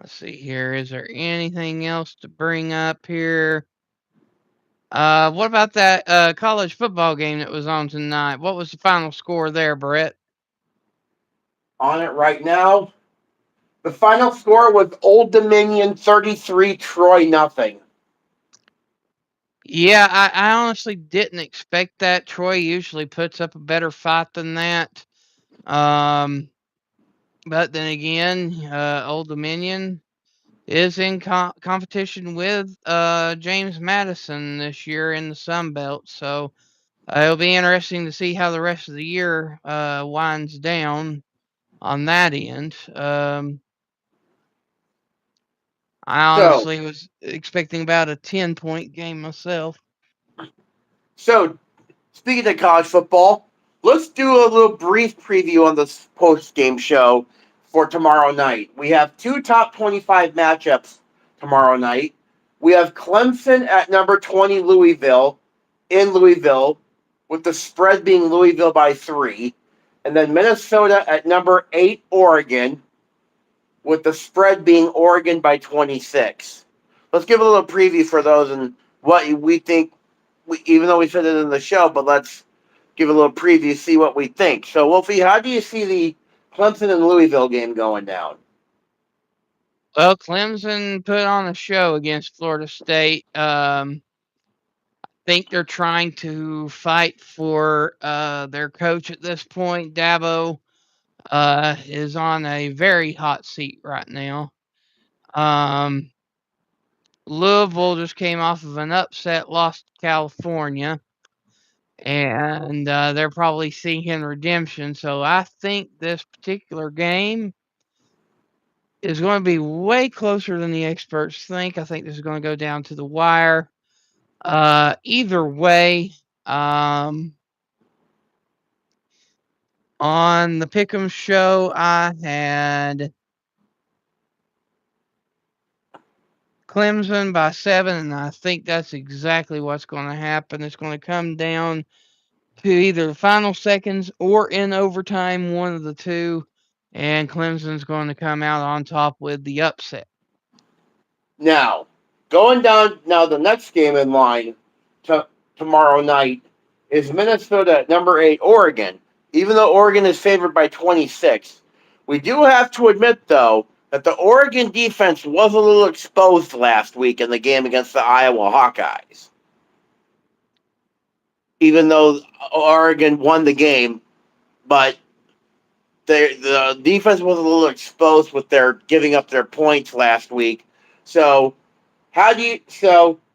see here. Is there anything else to bring up here? What about that college football game that was on tonight? What was the final score there, Brett? On it right now. The final score was Old Dominion 33, Troy nothing. Yeah, I honestly didn't expect that. Troy usually puts up a better fight than that. But then again, Old Dominion is in competition with James Madison this year in the Sun Belt. So it'll be interesting to see how the rest of the year winds down on that end. I So, honestly was expecting about a 10-point game myself. so speaking of college football, let's do a little brief preview on this post game show for tomorrow night. We have two top 25 matchups tomorrow night. We have Clemson at number 20, Louisville, in Louisville, with the spread being Louisville by 3. And then Minnesota at number 8, Oregon, with the spread being Oregon by 26. Let's give a little preview for those and what we think, even though we said it in the show, but let's give a little preview, see what we think. So, Wolfie, how do you see the Clemson and Louisville game going down? Well, Clemson put on a show against Florida State. Think they're trying to fight for their coach at this point. Dabo is on a very hot seat right now. Louisville just came off of an upset loss to California, and they're probably seeking redemption. So I think this particular game is going to be way closer than the experts think. I think this is going to go down to the wire. Either way, on the Pick'em show, I had Clemson by 7, and I think that's exactly what's going to happen. It's going to come down to either the final seconds or in overtime, one of the two, and Clemson's going to come out on top with the upset. Now, going down now, the next game in line tomorrow night is Minnesota at number 8, Oregon. Even though Oregon is favored by 26, we do have to admit, though, that the Oregon defense was a little exposed last week in the game against the Iowa Hawkeyes. Even though Oregon won the game, but the defense was a little exposed with their giving up their points last week. So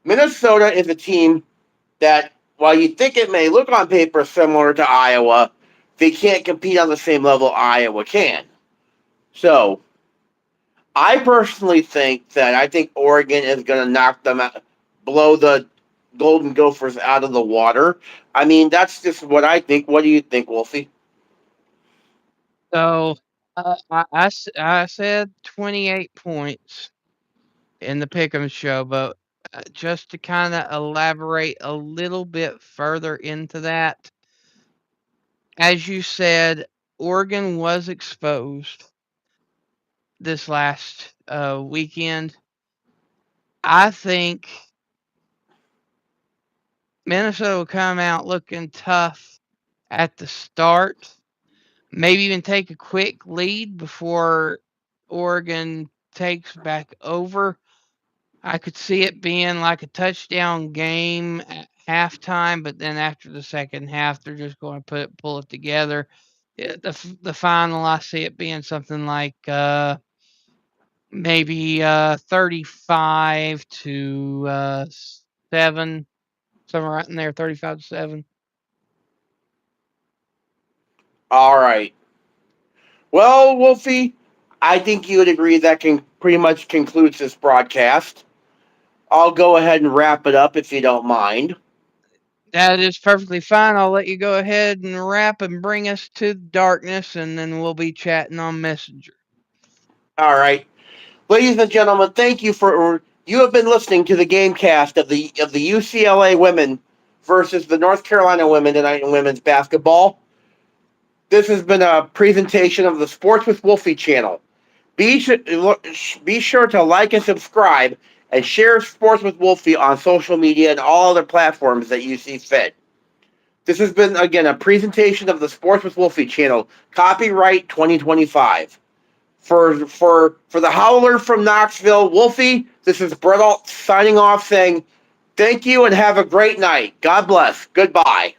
Minnesota is a team that, while you think it may look on paper similar to Iowa, they can't compete on the same level Iowa can. So I personally think Oregon is going to knock them out, blow the Golden Gophers out of the water. I mean, that's just what I think. What do you think, Wolfie? So I said 28 points in the Pick'em show, but just to kind of elaborate a little bit further into that, as you said, Oregon was exposed this last weekend. I think Minnesota will come out looking tough at the start, maybe even take a quick lead before Oregon takes back over. I could see it being like a touchdown game at halftime, but then after the second half, they're just going to pull it together. The final, I see it being something like maybe 35 to 7, somewhere right in there, 35 to 7. All right. Well, Wolfie, I think you would agree that can pretty much concludes this broadcast. I'll go ahead and wrap it up if you don't mind. That is perfectly fine. I'll let you go ahead and wrap and bring us to darkness, and then we'll be chatting on Messenger. All right. Ladies and gentlemen, thank you for you have been listening to the GameCast of the UCLA women versus the North Carolina women tonight in women's basketball. This has been a presentation of the Sports with Wolfie channel. Be sure to like and subscribe, and share Sports with Wolfie on social media and all other platforms that you see fit. This has been, again, a presentation of the Sports with Wolfie channel, copyright 2025. For the Howler from Knoxville, Wolfie, this is Brett Alt signing off saying thank you and have a great night. God bless. Goodbye.